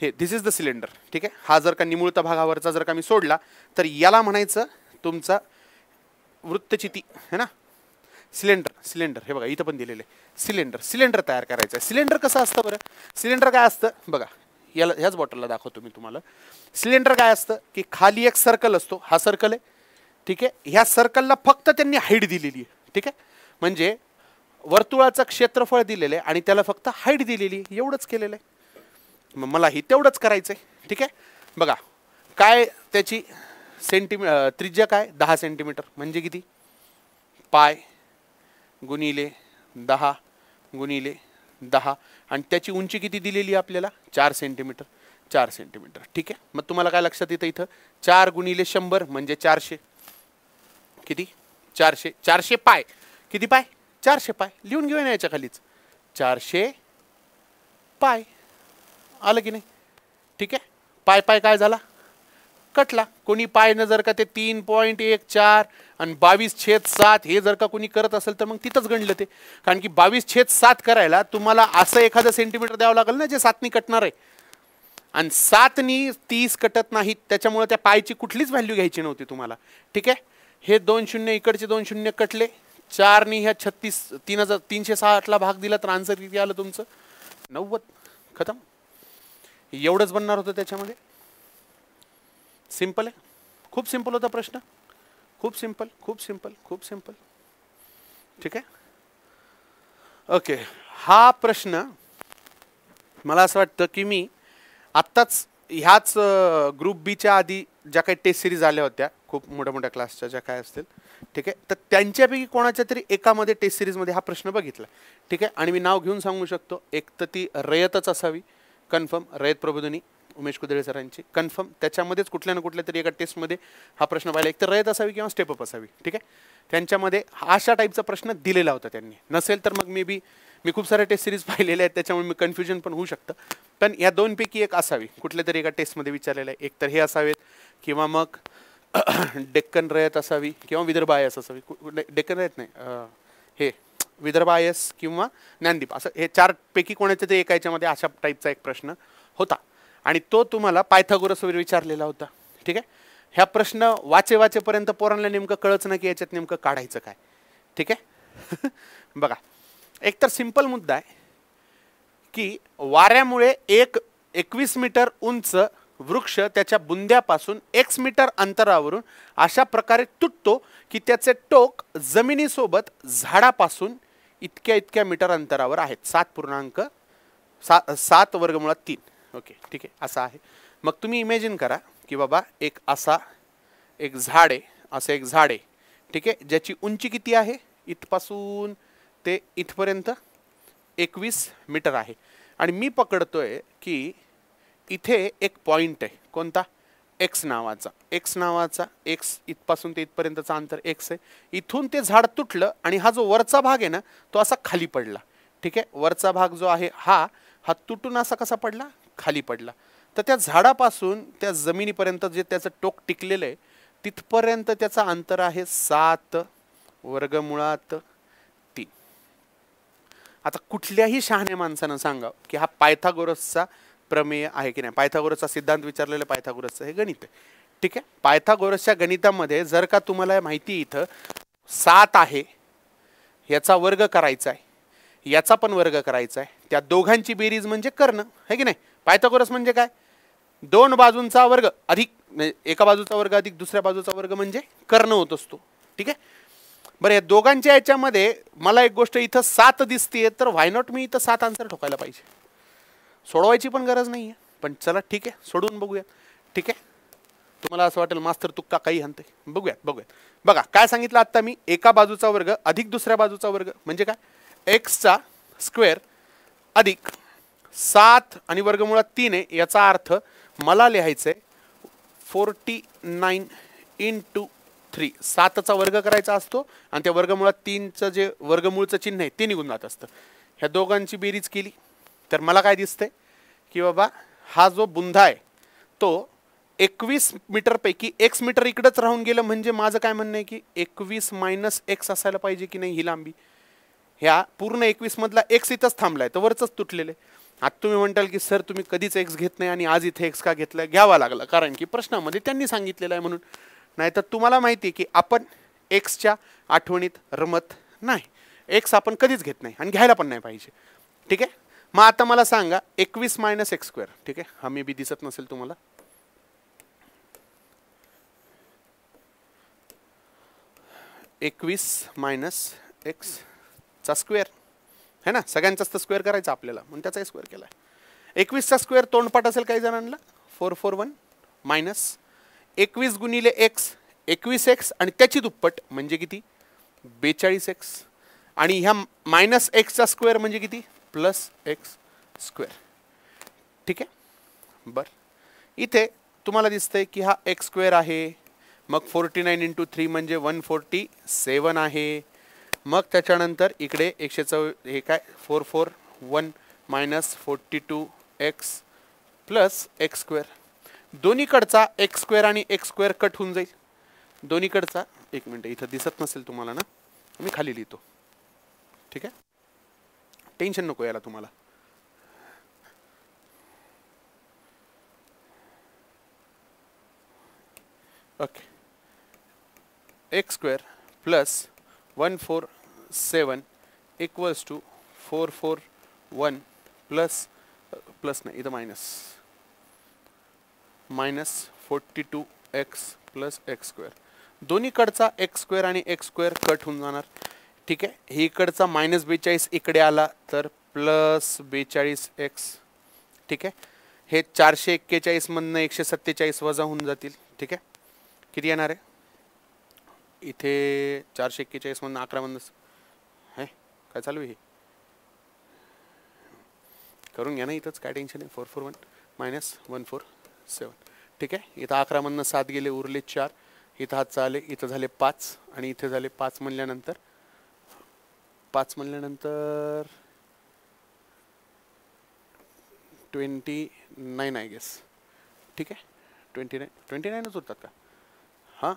Speaker 1: हे दिस इज द सिलेंडर, ठीक आहे. हा जर का निमुळता भागावरचा जर का मी सोडला तर याला म्हणायचं तुमचा वृत्तचिती है ना. सिलेंडर हे बघा इथं पण दिलेले सिलेंडर तयार करायचं आहे. सिलेंडर कसं असतं बरं, सिलेंडर काय असतं बघा, याला ह्याच बॉटलला दाखवतो मी तुम्हाला. सिलेंडर काय असतं की खाली एक सर्कल असतो, हा सर्कल आहे, ठीक आहे. ह्या सर्कलला फक्त त्यांनी हाईट दिलेली आहे, ठीक आहे. म्हणजे वर्तुळाचं क्षेत्रफळ दिलेलं आहे आणि त्याला फक्त हाईट दिलेली आहे, एवढंच केलेलं आहे. मग मलाही तेवढंच करायचं आहे, ठीक आहे. बघा काय त्याची त्रिज्या काय 10 सेंटीमीटर म्हणजे किती पाय गुणिले 10 गुणिले 10 आणि त्याची उंची किती दिलेली आपल्याला 4 सेंटीमीटर, ठीक आहे. मग तुम्हाला काय लक्षात येतं इथं 4 गुणिले 100 म्हणजे 400, किती 400 पाय, किती पाय 400 पाय, लिहून घेऊन याच्या खालीच 400 पाय, आलं की नाही, ठीक आहे. पाय काय झाला कटला. कोणी पायनं जर का ते 3.14 आणि 22/7 हे जर का कोणी करत असेल तर मग तिथंच गणलं ते. कारण की 22/7 करायला तुम्हाला असं एखादं सेंटीमीटर द्यावं लागेल ना जे 7नी कटणार आहे, आणि 7नी 30 कटत नाहीत, त्याच्यामुळे त्या पायची कुठलीच व्हॅल्यू घ्यायची नव्हती तुम्हाला, ठीक आहे. हे 2 शून्य इकडचे 2 शून्य कटले, 4नी ह्या 360ला भाग दिला तर आन्सर किती आलं तुमचं 90, खतम. एवढंच बनणार होतं त्याच्यामध्ये. सिंपल आहे, खूप सिंपल होता प्रश्न, खूप सिंपल, ठीक आहे. ओके, हा प्रश्न मला असं वाटतं की मी आत्ताच ह्याच ग्रुप बीच्या आधी ज्या काही टेस्ट सिरीज आल्या होत्या खूप मोठ्या क्लासच्या ज्या काय असतील, ठीक आहे, तर त्यांच्यापैकी कोणाच्या तरी एकामध्ये टेस्ट सिरीजमध्ये हा प्रश्न बघितला, ठीक आहे. आणि मी नाव घेऊन सांगू शकतो, एक तर ती रयतच असावी कन्फर्म, रयत प्रबोधिनी उमेश कुदळे सरांची कन्फर्म, त्याच्यामध्येच कुठल्या ना कुठल्या तरी एका टेस्टमध्ये हा प्रश्न पाहिला, एक तर रयत असावी किंवा स्टेपअप असावी, ठीक आहे. त्यांच्यामध्ये अशा टाईपचा प्रश्न दिलेला होता त्यांनी, नसेल तर मग मी खूप सारे टेस्ट सिरीज पाहिलेले आहेत त्याच्यामुळे मी कन्फ्युजन पण होऊ शकतं, पण या दोनपैकी एक असावी कुठल्या तरी एका टेस्टमध्ये विचारलेलं आहे. एक तर हे असावेत किंवा मग डेक्कन रयत असावी किंवा विदर्भ आयस असावी, डेक्कन रयत नाही, हे विदर्भ आयस किंवा ज्ञानदीप, असं हे 4 पैकी कोणाच्या तरी एका याच्यामध्ये अशा टाईपचा एक प्रश्न होता आणि तो तुम्हाला पायथागोरसवर विचारलेला होता, ठीक आहे. ह्या प्रश्न वाचेपर्यंत पोरांना नेमकं कळच ना की याच्यात नेमकं काढायचं काय, ठीक आहे. बघा एक तर सिंपल मुद्दा आहे की वाऱ्यामुळे 21 मीटर उंच वृक्ष त्याच्या बुंद्यापासून x मीटर अंतरावरून अशा प्रकारे तुटतो की त्याचे टोक जमिनीसोबत झाडापासून इतक्या मीटर अंतरावर आहेत, 7 वर्गमुळात 3, ओके, ठीक आहे, असा आहे. मग तुम्ही इमॅजिन करा की बाबा एक झाड आहे, ठीक आहे, ज्याची उंची किती आहे इथपासून ते इथपर्यंत 21 मीटर आहे आणि मी पकडतोय की इथे एक पॉइंट आहे, कोणता एक्स नावाचा एक्स इथपासून ते इथपर्यंतचा अंतर एक्स आहे. इथून ते झाड तुटलं आणि हा जो वरचा भाग आहे ना तो असा खाली पडला, ठीक आहे. वरचा भाग जो आहे हा तुटून असा कसा पडला खाली पडला, तर त्या झाडापासून त्या जमिनीपर्यंत जे त्याचं टोक टिकलेलं आहे तिथपर्यंत त्याचं अंतर आहे 7 वर्गमुळात 3. आता कुठल्याही शहाण्या माणसानं सांगा की हा पायथागोरसचा प्रमेय आहे की नाही, पायथागोरसचा सिद्धांत विचारलेला पायथागोरसचं हे गणित आहे, ठीक आहे. पायथागोरसच्या गणितामध्ये जर का तुम्हाला माहिती इथं 7 आहे, याचा वर्ग करायचा आहे, याचा पण वर्ग करायचा आहे, त्या दोघांची बेरीज म्हणजे कर्ण आहे की नाही. पायथागोरस म्हणजे काय, 2 बाजूंचा वर्ग अधिक एका बाजूचा वर्ग अधिक दुसऱ्या बाजूचा वर्ग म्हणजे कर्ण होत असतो, ठीक आहे. बरं, या दोघांच्या याच्यामध्ये मला एक गोष्ट इथं 7 दिसते तर व्हाय नॉट मी इथं 7 आन्सर ठोकायला पाहिजे, सोडवायची पण गरज नाही आहे, पण चला ठीक आहे सोडून बघूया, ठीक आहे. तुम्हाला असं वाटेल मास्तर तुक्का काही हनते, बघूयात. बघा काय सांगितलं आता मी, एका बाजूचा वर्ग अधिक दुसऱ्या बाजूचा वर्ग म्हणजे काय एक्सचा स्क्वेअर अधिक 7 आणि वर्गमुळात 3 आहे, याचा अर्थ मला लिहायचं आहे 49 × 3. 7चा वर्ग करायचा असतो आणि त्या वर्गमुळात 3चं जे वर्गमूळचं चिन्ह आहे ते निघून जात असतं. ह्या दोघांची बेरीज केली तर मला काय दिसतंय की बाबा हा जो बुंधा आहे तो 21 मीटरपैकी x मीटर इकडंच राहून गेलं, म्हणजे माझं काय म्हणणं आहे की 21 - x असायला पाहिजे की नाही ही लांबी. ह्या पूर्ण 21 मधला x इथंच थांबलाय तर वरच तुटलेले, आता तुम्ही म्हणताल की सर तुम्ही कधीच एक्स घेत नाही आणि आज इथे एक्स का घेतला, घ्यावा लागला कारण की प्रश्नामध्ये त्यांनी सांगितलेलं आहे म्हणून. नाहीतर तुम्हाला माहिती आहे की आपण एक्सच्या आठवणीत रमत नाही, एक्स आपण कधीच घेत नाही आणि घ्यायला पण नाही पाहिजे. ठीक आहे, मग आता मला सांगा 21 मायनस एक्स स्क्वेअर. ठीक आहे, हा मे बी दिसत नसेल तुम्हाला. 21 मायनस एक्स चा स्क्वेअर है ना, सगळ्यांचाच तर स्क्वेअर करायचा आपल्याला म्हणून त्याचा स्क्वेअर केला. 21 चा स्क्वेअर तोंडपाठ असेल काही जणांना 441 मायनस 21 गुणिले एक्स 21 एक्स आणि त्याची दुप्पट म्हणजे किती 42 एक्स आणि ह्या मायनस एक्सचा स्क्वेअर म्हणजे किती प्लस एक्स स्क्वेअर. ठीक आहे, बरं इथे तुम्हाला दिसतंय की हा एक्स स्क्वेअर आहे, मग 49 इंटू 3 म्हणजे 147 आहे. मग त्याच्यानंतर इकडे 124 हे काय 441 minus 42 x plus x square. दोन्हीकडचा एक्स स्क्वेअर आणि एक्स स्क्वेअर कट होऊन जाईल दोन्हीकडचा. एक मिनिट इथं दिसत नसेल तुम्हाला ना, मी खाली लिहितो. ठीक आहे, टेन्शन नको याला तुम्हाला. Okay, x square plus 147 equals to 441 plus plus नाही इथं minus 42 x plus x square. दोन्हीकडचा एक्स स्क्वेअर आणि एक्स स्क्वेअर कट होऊन जाणार. ठीक आहे, ही इकडचा मायनस 42 इकडे आला तर प्लस 42 एक्स. ठीक आहे, हे 441 मधनं 147 वजा होऊन जातील. ठीक आहे, किती येणार आहे इथे 441 मधनं 11 मधनं आहे काय चालू आहे करून घ्या ना इथंच, काय टेन्शन आहे. 441 मायनस 147. ठीक आहे, इथं 11 मधनं 7 गेले उरले 4, इथं हात चाले इथं झाले 5 आणि इथे झाले 5 म्हणल्यानंतर 29 आय गेस. ठीक आहे, 29च होतात का. हां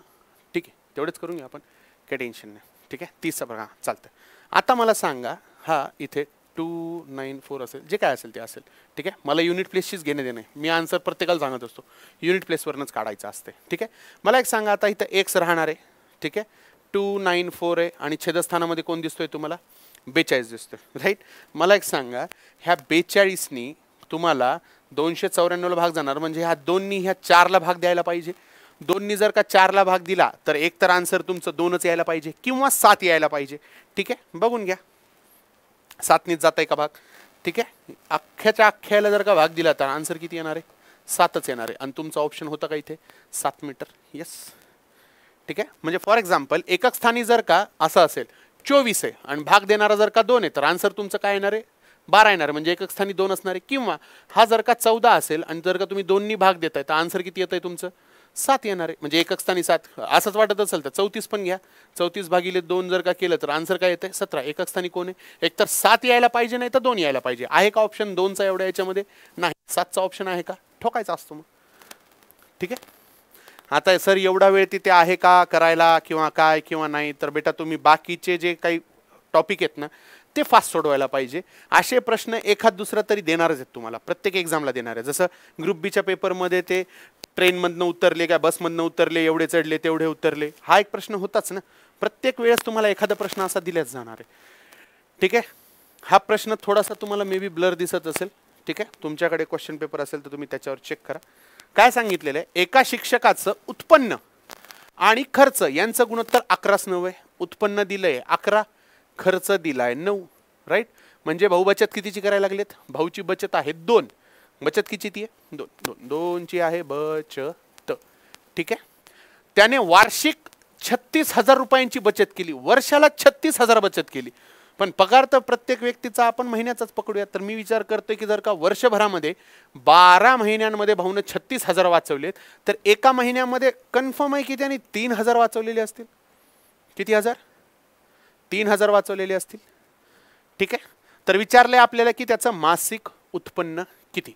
Speaker 1: ठीक आहे, तेवढेच करून घ्या आपण, काही टेन्शन नाही. ठीक आहे, 30चा बघा चालतं. आता मला सांगा हा इथे 294 असेल, जे काय असेल ते असेल. ठीक आहे, मला युनिट प्लेसचीच घेणे देणे, मी आन्सर प्रत्येकाला सांगत असतो युनिट प्लेसवरनंच काढायचं असते. ठीक आहे, मला एक सांगा आता इथं एक्स राहणार आहे. ठीक आहे, 294 आहे आणि छेदस्थानामध्ये कोण दिसतोय तुम्हाला 42 दिसतोय राईट. मला एक सांगा ह्या 42नी तुम्हाला 294ला भाग जाणार म्हणजे ह्या दोन्ही ह्या 4ला भाग द्यायला पाहिजे. दोन्ही जर का 4ला भाग दिला तर एक तर आन्सर तुमचं 2च यायला पाहिजे किंवा 7 यायला पाहिजे. ठीक आहे, बघून घ्या 7नीच जात आहे का भाग. ठीक आहे, अख्ख्याच्या अख्ख्याला जर का भाग दिला तर आन्सर किती येणार आहे 7च येणार आहे आणि तुमचा ऑप्शन होता का इथे 7 मीटर. येस, ठीक आहे, म्हणजे फॉर एक्झाम्पल एकक स्थानी जर का असं असेल 24 आहे आणि भाग देणारा जर का 2 आहे तर आन्सर तुमचं काय येणार आहे 12 येणार, म्हणजे एकक स्थानी 2 असणार आहे. किंवा हा जर का 14 असेल आणि जर का तुम्ही दोन्ही भाग देताय तर आन्सर किती येत आहे तुमचं 7 येणार आहे, म्हणजे एकक स्थानी 7. असंच वाटत असेल तर 34 पण घ्या, 34 भागिले 2 जर का केलं तर आन्सर काय येतं 17. एकक स्थानी कोण आहे, एकतर 7 यायला पाहिजे नाही तर 2 यायला पाहिजे. आहे का ऑप्शन 2चा एवढ्या याच्यामध्ये नाही, 7चा ऑप्शन आहे का, ठोकायचा असतो मग. ठीक आहे, आता सर एवढा वेळ तिथे आहे का करायला किंवा काय किंवा नाही, तर बेटा तुम्ही बाकीचे जे काही टॉपिक आहेत ना ते फास्ट सोडवायला पाहिजे. असे प्रश्न एखाद दुसरा तरी देणारच आहेत तुम्हाला, प्रत्येक एक्झामला देणार आहे. जसं ग्रुप बीच्या पेपरमध्ये ते ट्रेनमधनं उतरले का बसमधनं उतरले, एवढे चढले तेवढे उतरले, हा एक प्रश्न होताच ना. प्रत्येक वेळेस तुम्हाला एखादा प्रश्न असा दिलाच जाणार आहे. ठीक आहे, हा प्रश्न थोडासा तुम्हाला मे बी ब्लर दिसत असेल. ठीक आहे, तुमच्याकडे क्वेश्चन पेपर असेल तर तुम्ही त्याच्यावर चेक करा. काय सांगितलेलं आहे, एका शिक्षकाचं उत्पन्न आणि खर्च यांचं गुणोत्तर 11:9 आहे. उत्पन्न दिलंय 11, खर्च दिलाय 9 राईट. म्हणजे भाऊ बचत कितीची करायला लागलेत, भाऊची बचत आहे 2, बचत कितीची आहे 2ची आहे बचत. ठीक आहे, त्याने वार्षिक 36,000 रुपयांची बचत केली, वर्षाला 36,000 बचत केली. पण पगार तर प्रत्येक व्यक्तीचा आपण महिन्याचाच पकडूया. तर मी विचार करतोय की जर का वर्षभरामध्ये 12 महिन्यांमध्ये भाऊनं 36,000 वाचवलेत तर एका महिन्यामध्ये कन्फर्म आहे की त्याने 3,000 वाचवलेले असतील. किती हजार 3,000 वाचवलेले असतील. ठीक आहे, तर विचारलंय आपल्याला की त्याचं मासिक उत्पन्न किती.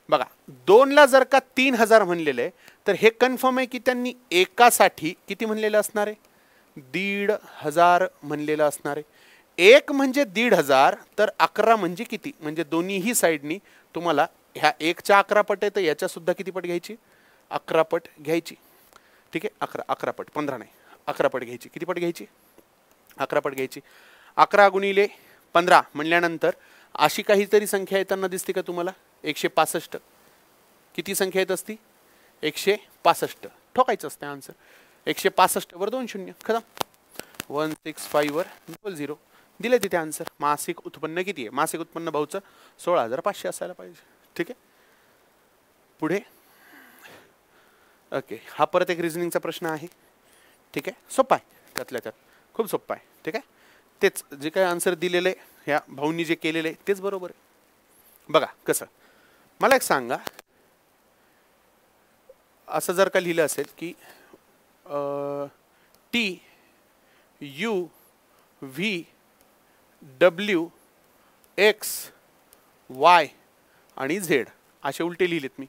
Speaker 1: बघा 2ला जर का 3,000 म्हणलेलं आहे तर हे कन्फर्म आहे की त्यांनी एकासाठी किती म्हणलेलं असणार आहे 1,500 म्हणलेलं असणार आहे. 1 म्हणजे 1,500 तर 11 म्हणजे किती, म्हणजे दोन्हीही साईडनी तुम्हाला ह्या 1च्या 11 पट आहे तर याच्या सुद्धा किती पट घ्यायची 11 पट घ्यायची. ठीक आहे 11 पट 15 नाही 11 पट घ्यायची. किती पट घ्यायची 11 पट घ्यायची. 11 गुणिले 15 म्हणल्यानंतर अशी काहीतरी संख्या येताना दिसते का तुम्हाला 165. किती संख्या येत असती 165. ठोकायचं असतं आन्सर. 165 वर 2 शून्य खतम. 165 वर 00 दिले तिथे आन्सर. मासिक उत्पन्न किती आहे मासिक उत्पन्न भाऊचं 16,500 असायला पाहिजे. ठीक आहे पुढे. ओके हा परत एक रिझनिंगचा प्रश्न आहे. ठीक आहे सोपा आहे त्यातल्या त्यात खूप सोपा आहे. ठीक आहे तेच जे काही आन्सर दिलेलं आहे ह्या भाऊंनी जे केलेलं आहे तेच बरोबर आहे. बघा कसं मला एक सांगा असं जर का लिहिलं असेल की T U V W x Y आणि झेड असे उलटे लिहिलेत मी.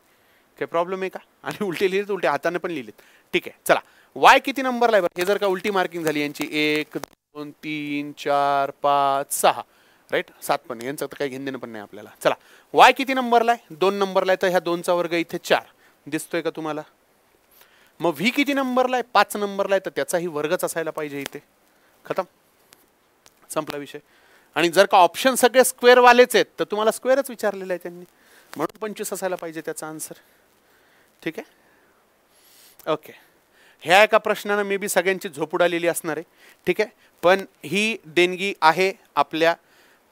Speaker 1: काही प्रॉब्लेम आहे का. आणि उलटे लिहिलेत उलटे हाताने पण लिहिलेत. ठीक आहे चला वाय किती नंबरला आहे बरं. हे जर का उलटी मार्किंग झाली यांची 1 2 3 4 5 6 राईट 7 पण यांचं तर काही घेणं देणं पण नाही आपल्याला. चला वाय किती नंबरला आहे 2 नंबरला आहे तर ह्या 2चा वर्ग इथे 4 दिसतोय का तुम्हाला. मग व्ही किती नंबरला आहे 5 नंबरला आहे तर त्याचाही वर्गच असायला पाहिजे इथे. खतम संपला विषय. आणि जर का ऑप्शन सगळे स्क्वेअरवालेच आहेत तर तुम्हाला स्क्वेअरच विचारलेलं आहे त्यांनी म्हणून 25 असायला पाहिजे त्याचा आन्सर. ठीक आहे ओके. ह्या एका प्रश्नानं मे बी सगळ्यांची झोप उडालेली असणार आहे. ठीक आहे पण ही देणगी आहे आपल्या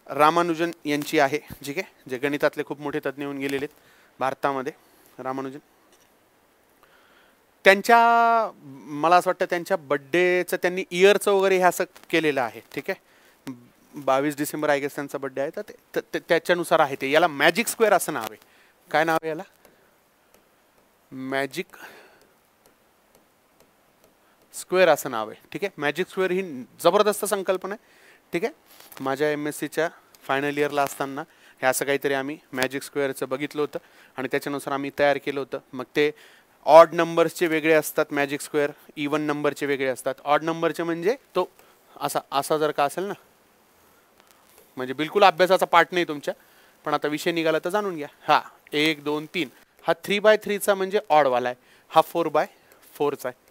Speaker 1: रामानुजन यांची आहे. ठीक आहे जे गणितातले खूप मोठे तज्ज्ञ होऊन गेलेले आहेत भारतामध्ये. रामानुजन त्यांच्या मला असं वाटतं त्यांच्या बड्डेचं त्यांनी इयरचं वगैरे हे असं केलेलं आहे. ठीक आहे 22 डिसेंबर आय गेस त्यांचा बड्डे आहे तर त्याच्यानुसार आहे ते. याला मॅजिक स्क्वेअर असं नाव आहे. काय नाव आहे याला मॅजिक स्क्वेअर असं नाव आहे. ठीक आहे मॅजिक स्क्वेअर ही जबरदस्त संकल्पना आहे. ठीक आहे माझ्या MSCच्या फायनल इयरला असताना हे असं काहीतरी आम्ही मॅजिक स्क्वेअरचं बघितलं होतं आणि त्याच्यानुसार आम्ही तयार केलं होतं. मग ते ऑड नंबर्सचे वेगळे असतात मॅजिक स्क्वेअर इवन नंबरचे वेगळे असतात. ऑड नंबरचे म्हणजे तो असा असा जर का असेल ना म्हणजे बिलकुल अभ्यासाचा पार्ट नाही तुमच्या पण आता विषय निघाला तर जाणून घ्या. हा 1 2 3 हा 3/3चा म्हणजे ऑडवाला आहे. हा 4/4चा आहे.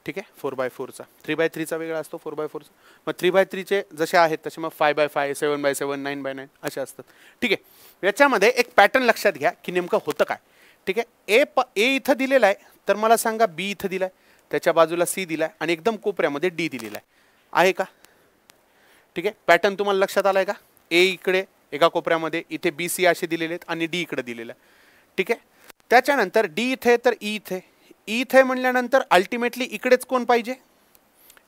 Speaker 1: ठीक आहे 4/4चा 3/3चा वेगळा असतो 4/4चा. मग 3/3चे जसे आहेत तसे मग 5/5 7/7 9/9 असे असतात. ठीक आहे याच्यामध्ये एक पॅटर्न लक्षात घ्या की नेमकं होतं काय. ठीक आहे ए इथं दिलेला आहे तर मला सांगा बी इथं दिलाय त्याच्या बाजूला सी दिलाय आणि एकदम कोपऱ्यामध्ये डी दिलेला आहे का. ठीक आहे पॅटर्न तुम्हाला लक्षात आलाय का. ए इकडे एका कोपऱ्यामध्ये इथे बी सी असे दिलेले आहेत आणि डी इकडे दिलेलं आहे. ठीक आहे त्याच्यानंतर डी इथे तर ई इथे इथे म्हणल्यानंतर अल्टिमेटली इकडेच कोण पाहिजे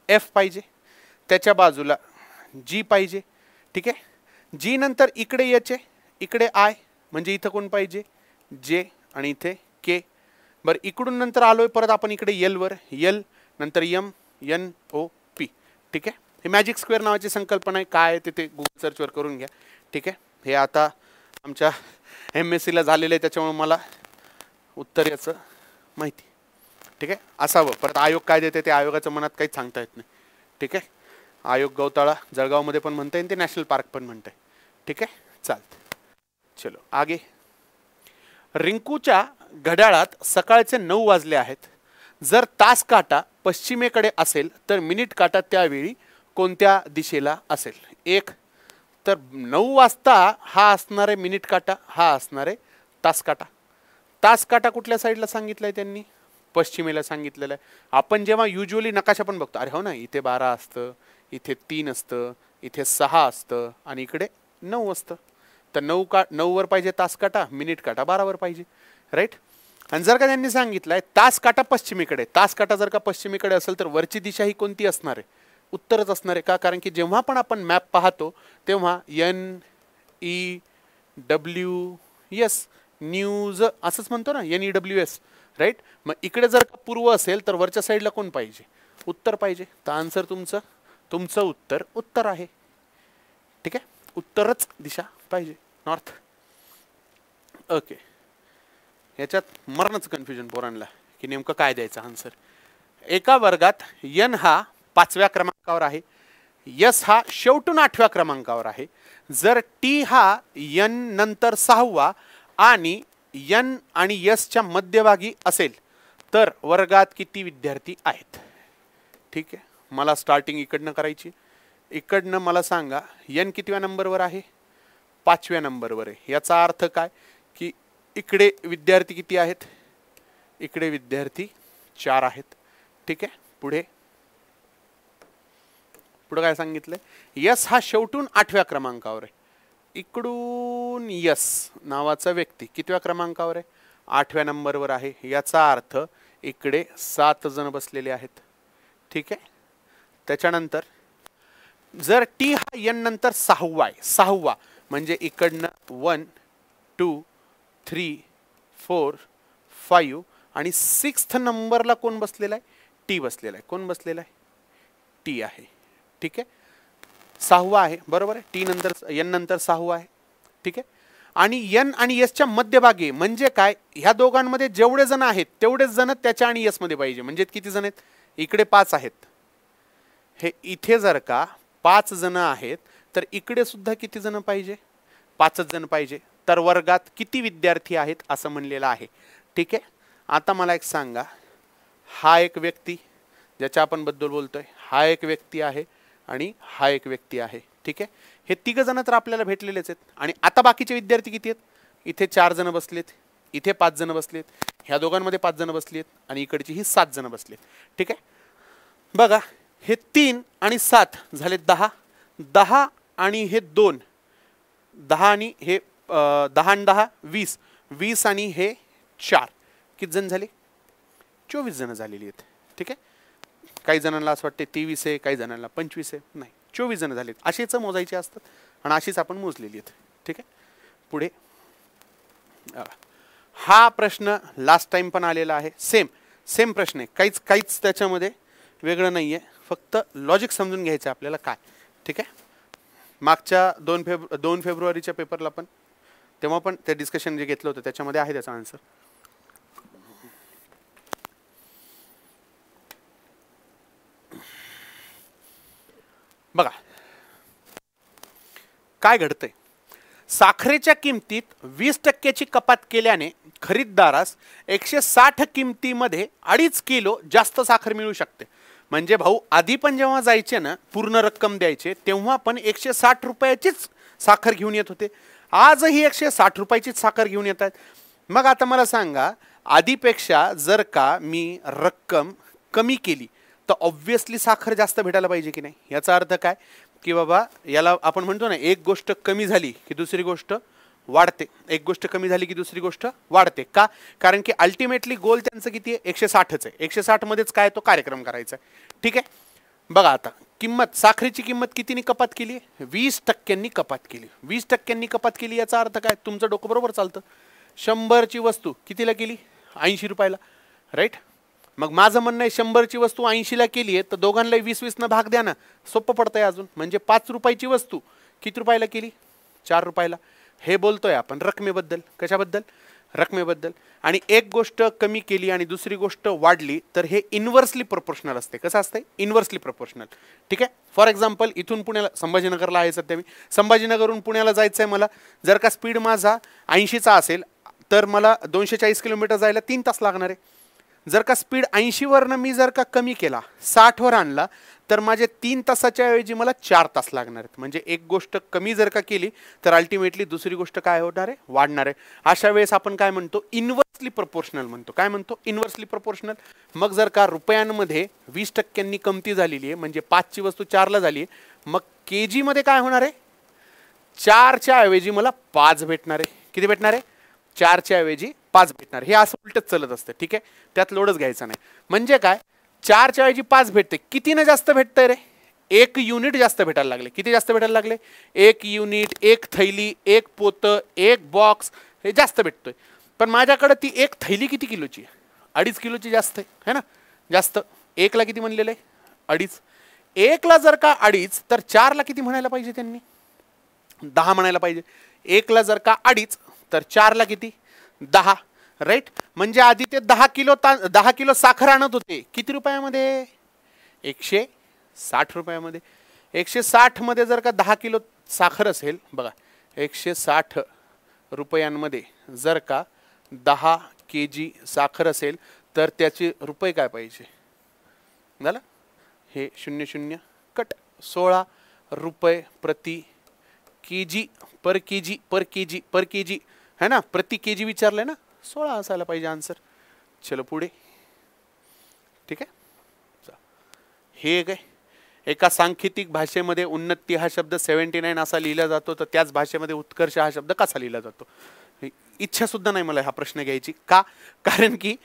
Speaker 1: एफ पाहिजे त्याच्या बाजूला जी पाहिजे. ठीक आहे जी नंतर इकडे याचे इकडे आय म्हणजे इथं कोण पाहिजे जे आणि इथे के. बरं इकडून नंतर आलोय परत आपण इकडे एल वर एल नंतर एम एन ओ पी. ठीक आहे हे मॅजिक स्क्वेअर नावाची संकल्पना आहे. काय ते गुगल सर्चवर करून घ्या. ठीक आहे हे आता आमच्या MSCला झालेलं आहे त्याच्यामुळे मला उत्तर याचं माहिती. ठीक आहे असावं. परत आयोग काय देते ते आयोगाच्या मनात काहीच सांगता येत नाही. ठीक आहे आयोग गौताळा जळगावमध्ये पण म्हणता येईल ते नॅशनल पार्क पण म्हणताय. ठीक आहे चालतं चलो आगे. रिंकूच्या घड्याळात सकाळचे 9 वाजले आहेत. जर तास काटा पश्चिमेकडे असेल तर मिनिट काटा त्यावेळी कोणत्या दिशेला असेल. एक तर 9 वाजता हा असणारे मिनिट काटा हा असणारे तास काटा. तास काटा कुठल्या साईडला सांगितलंय त्यांनी पश्चिमेला सांगितलेलं आहे. आपण जेव्हा युजली नकाशा पण बघतो अरे हो ना इथे 12 असतं इथे 3 असतं इथे 6 असतं आणि इकडे 9 असतं. तर 9 वर पाहिजे तास काटा मिनिट काटा 12 वर पाहिजे राईट. आणि जर का त्यांनी सांगितलंय तास काटा पश्चिमेकडे तास काटा जर का पश्चिमेकडे असेल तर वरची दिशा ही कोणती असणार आहे उत्तरच असणार आहे. का कारण की जेव्हा पण आपण मॅप पाहतो तेव्हा NEWS न्यूज असंच म्हणतो ना NEWS राईट. मग इकडे जर का पूर्व असेल तर वरच्या साईडला कोण पाहिजे उत्तर पाहिजे. तर आन्सर तुमचं उत्तर उत्तर आहे. ठीक आहे उत्तरच दिशा पाहिजे नॉर्थ. ओके याच्यात मरणाचं कन्फ्युजन पोरांना की नेमकं काय द्यायचं आन्सर. एका वर्गात N हा 5व्या क्रमांकावर आहे S हा शेवटून 8व्या क्रमांकावर आहे. जर T हा N नंतर 6वा आणि एन आणि एसच्या मध्यभागी असेल तर वर्गात किती विद्यार्थी आहेत. ठीक आहे, मला स्टार्टिंग इकडनं करायची. इकडनं मला सांगा एन कितव्या नंबरवर आहे, 5व्या नंबरवर आहे. याचा अर्थ काय की इकडे विद्यार्थी किती आहेत, इकडे विद्यार्थी 4 आहेत. ठीक आहे, पुढे पुढे काय सांगितलंय, यस हा शेवटून 8व्या क्रमांकावर आहे. इकडून यस नावाचा व्यक्ती कितव्या क्रमांकावर आहे, 8व्या नंबरवर आहे. याचा अर्थ इकडे 7 जण बसलेले आहेत. ठीक आहे, त्याच्यानंतर जर टी हा एन नंतर 6वा आहे, 6वा म्हणजे इकडनं 1 2 3 4 5 आणि 6th नंबरला कोण बसलेला आहे, टी बसलेला आहे. कोण बसलेला आहे, टी आहे. ठीक आहे, 6वा आहे, बरोबर आहे. टी नंतर एन नंतर 6वा आहे. ठीक आहे, आणि एन आणि एसच्या मध्यभागी म्हणजे काय, ह्या दोघांमध्ये जेवढे जण आहेत तेवढेच जण त्याच्या आणि एस मध्ये पाहिजे. म्हणजे किती जण आहेत, इकडे 5 आहेत, हे इथे जर का 5 जण आहेत तर इकडे सुद्धा किती जण पाहिजे, 5च जण पाहिजे. तर वर्गात किती विद्यार्थी आहेत असं म्हणलेलं आहे. ठीक आहे, आता मला एक सांगा, हा एक व्यक्ती ज्याच्या आपण बद्दल बोलतोय, हा एक व्यक्ती आहे आणि हा एक व्यक्ती आहे. ठीक आहे, हे 3 जण तर आपल्याला भेटलेलेच आहेत. आणि आता बाकीचे विद्यार्थी किती आहेत, इथे 4 जण बसलेत, इथे 5 जण बसलेत, ह्या दोघांमध्ये 5 जण बसलेत आणि इकडची ही 7 जण बसलेत. ठीक आहे, बघा हे 3 आणि 7 झाले 10, 10 आणि हे 2, 10 आणि हे 10 आणि 10 20, 20 आणि हे 4 किती जण झाले, 24 जण झालेली आहेत. ठीक आहे, काही जणांना असं वाटते 23 आहे, काही जणांना 25 आहे, नाही 24 जण झालेत. असेच मोजायचे असतात आणि अशीच आपण मोजलेली आहेत. ठीक आहे, पुढे हा प्रश्न लास्ट टाइम पण आलेला आहे, सेम प्रश्न आहे, काहीच त्याच्यामध्ये वेगळं नाही आहे, फक्त लॉजिक समजून घ्यायचं आपल्याला काय. ठीक आहे, मागच्या 2 फेब्रुवारीच्या पेपरला पण तेव्हा पण ते डिस्कशन जे घेतलं होतं त्याच्यामध्ये आहे त्याचा आन्सर. बघा काय घडतंय, साखरेच्या किमतीत 20% कपात केल्याने खरीददारास 160 किमतीमध्ये 2.5 किलो जास्त साखर मिळू शकते. म्हणजे भाऊ आधी पण जेव्हा जायचे ना पूर्ण रक्कम द्यायचे तेव्हा पण 160 रुपयाचीच साखर घेऊन येत होते, आजही 160 रुपयाचीच साखर घेऊन येतात. मग आता मला सांगा, आधीपेक्षा जर का मी रक्कम कमी केली तर ऑब्व्हियसली साखर जास्त भेटायला पाहिजे की नाही. याचा अर्थ काय की बाबा याला आपण म्हणतो ना, एक गोष्ट कमी झाली की दुसरी गोष्ट वाढते, एक गोष्ट कमी झाली की दुसरी गोष्ट वाढते. का, कारण की अल्टिमेटली गोल त्यांचं किती आहे, 160च आहे. 160 मध्येच काय तो कार्यक्रम करायचा आहे. ठीक आहे, बघा आता किंमत, साखरेची किंमत कितीने कपात केली, 20% कपात केली. 20% कपात केली याचा अर्थ काय, तुमचं डोकं बरोबर चालतं. 100ची वस्तू कितीला केली, 80 रुपयाला, राईट. मग माझं म्हणणं आहे 100ची वस्तू 80ला केली आहे तर दोघांना 20-20 न भाग द्या ना, सोपं पडतंय अजून. म्हणजे 5 रुपयाची वस्तू किती रुपयाला केली, 4 रुपयाला. हे बोलतोय आपण रकमेबद्दल. कशाबद्दल, रकमेबद्दल. आणि एक गोष्ट कमी केली आणि दुसरी गोष्ट वाढली तर हे इन्व्हर्सली प्रोपोर्शनल असते. कसं असते, इन्व्हर्सली प्रोपोर्शनल. ठीक आहे, फॉर एक्झाम्पल इथून पुण्याला, संभाजीनगरला आहे सध्या मी, संभाजीनगरहून पुण्याला जायचं आहे मला. जर का स्पीड माझा 80चा असेल तर मला 240 किलोमीटर जायला 3 तास लागणार आहे. जर का स्पीड 80वरनं मी जर का कमी केला, 60वर आणला तर माझे 3 तासाच्या ऐवजी मला 4 तास लागणार आहेत. म्हणजे एक गोष्ट कमी जर का केली तर अल्टिमेटली दुसरी गोष्ट काय होणार आहे, वाढणार आहे. अशा वेळेस आपण काय म्हणतो, इन्व्हर्सली प्रोपोर्शनल म्हणतो. काय म्हणतो, इन्व्हर्सली प्रोपोर्शनल. मग जर का रुपयांमध्ये 20% कमती झालेली आहे, म्हणजे 5ची वस्तू 4ला झाली आहे, मग केजी मध्ये काय होणार आहे, 4च्या ऐवजी मला 5 भेटणार आहे. किती भेटणार आहे, 4च्या ऐवजी 5 भेटणार. हे असं उलटच चालत असतं. ठीक आहे, त्यात लोडच घ्यायचा नाही. म्हणजे काय, 4च्या ऐवजी 5 भेटते. कितीने जास्त भेटतंय रे, 1 युनिट जास्त भेटायला लागले. किती जास्त भेटायला लागले, 1 युनिट, 1 थैली, 1 पोतं, 1 बॉक्स, हे जास्त भेटतोय. पण माझ्याकडे ती 1 थैली किती किलोची, 2.5 किलोची जास्त आहे ना, जास्त. 1ला किती म्हणलेलं आहे, 2.5. 1ला जर का 2.5 तर 4ला किती म्हणायला पाहिजे त्यांनी, 10 म्हणायला पाहिजे. 1ला जर का 2.5 तर 4ला किती, 10. राईट. म्हणजे आधी ते 10 किलो साखर आणत होते, किती रुपयामध्ये, 160 रुपयामध्ये. 160 मध्ये जर का 10 किलो साखर असेल, बघा 160 रुपयांमध्ये जर का 10 kg साखर असेल तर त्याचे रुपये काय पाहिजे झालं हे 0 0 कट 16 रुपये प्रति केजी पर केजी पर केजी पर केजी है ना प्रति केजी विचारलंय ना 16 असायला पाहिजे आन्सर चलो पुढे ठीक आहे हे काय एका सांकेतिक भाषेमध्ये उन्नती हा शब्द 79 असा लिहिला जातो तर त्याच भाषेमध्ये उत्कर्ष हा शब्द कसा लिहिला जातो इच्छा सुद्धा नाही मला हा प्रश्न घ्यायची का कारण की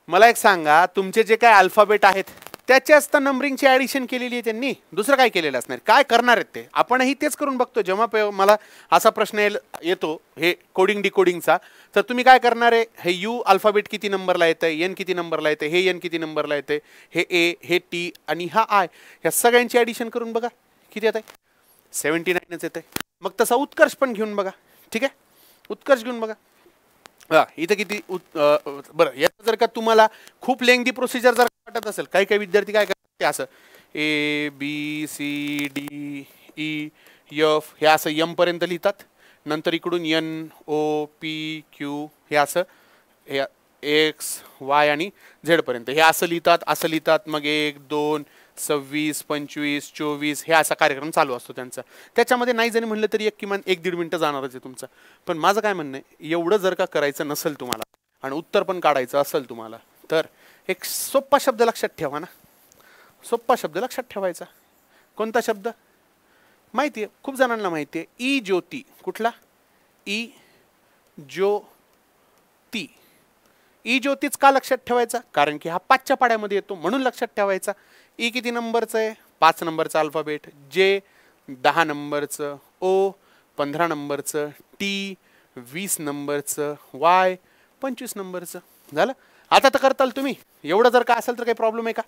Speaker 1: मला एक सांगा तुमचे जे काय अल्फाबेट आहेत त्याच्याच तर नंबरिंगची ॲडिशन केलेली आहे त्यांनी दुसरं काय केलेलं असणार काय करणार आहेत ते आपणही तेच करून बघतो जेव्हा मला असा प्रश्न येतो हे कोडिंग डिकोडिंगचा तर तुम्ही काय करणार आहे हे यू अल्फाबेट किती नंबरला येतं एन किती नंबरला येतं हे एन किती नंबरला येतं हे ए हे टी आणि हा आय ह्या सगळ्यांची ॲडिशन करून बघा किती येत आहे 79च येत आहे मग तसा उत्कर्ष पण घेऊन बघा ठीक आहे उत्कर्ष घेऊन बघा इथं किती बरं याचं जर का तुम्हाला खूप लेंथी प्रोसिजर जर वाटत असेल काही काही विद्यार्थी काय करतात ते असं A B C D E F हे असं एम पर्यंत लिहितात नंतर इकडून एन ओ पी क्यू हे असं हे एक्स वाय आणि झेड पर्यंत हे असं लिहितात मग 1 2 26 25 24 हे असा कार्यक्रम चालू असतो त्यांचा त्याच्यामध्ये नाही जरी म्हणलं तरी किमान 1-1.5 मिनिटं जाणारच आहे तुमचं पण माझं काय म्हणणं आहे एवढं जर का करायचं नसेल तुम्हाला आणि उत्तर पण काढायचं असेल तुम्हाला तर एक सोपा शब्द लक्षात ठेवा ना सोपा शब्द लक्षात ठेवायचा कोणता शब्द माहिती आहे खूप जणांना माहिती आहे ई ज्योती कुठला ई ज्योती ई ज्योतीच का लक्षात ठेवायचा कारण की हा 5च्या पाड्यामध्ये येतो म्हणून लक्षात ठेवायचा ई किती नंबरचं आहे 5 नंबरचं अल्फाबेट जे 10 नंबरचं ओ 15 नंबरचं टी 20 नंबरचं वाय 25 नंबरचं झालं आता तर करताल तुम्ही एवढं जर का असेल तर काही प्रॉब्लेम आहे का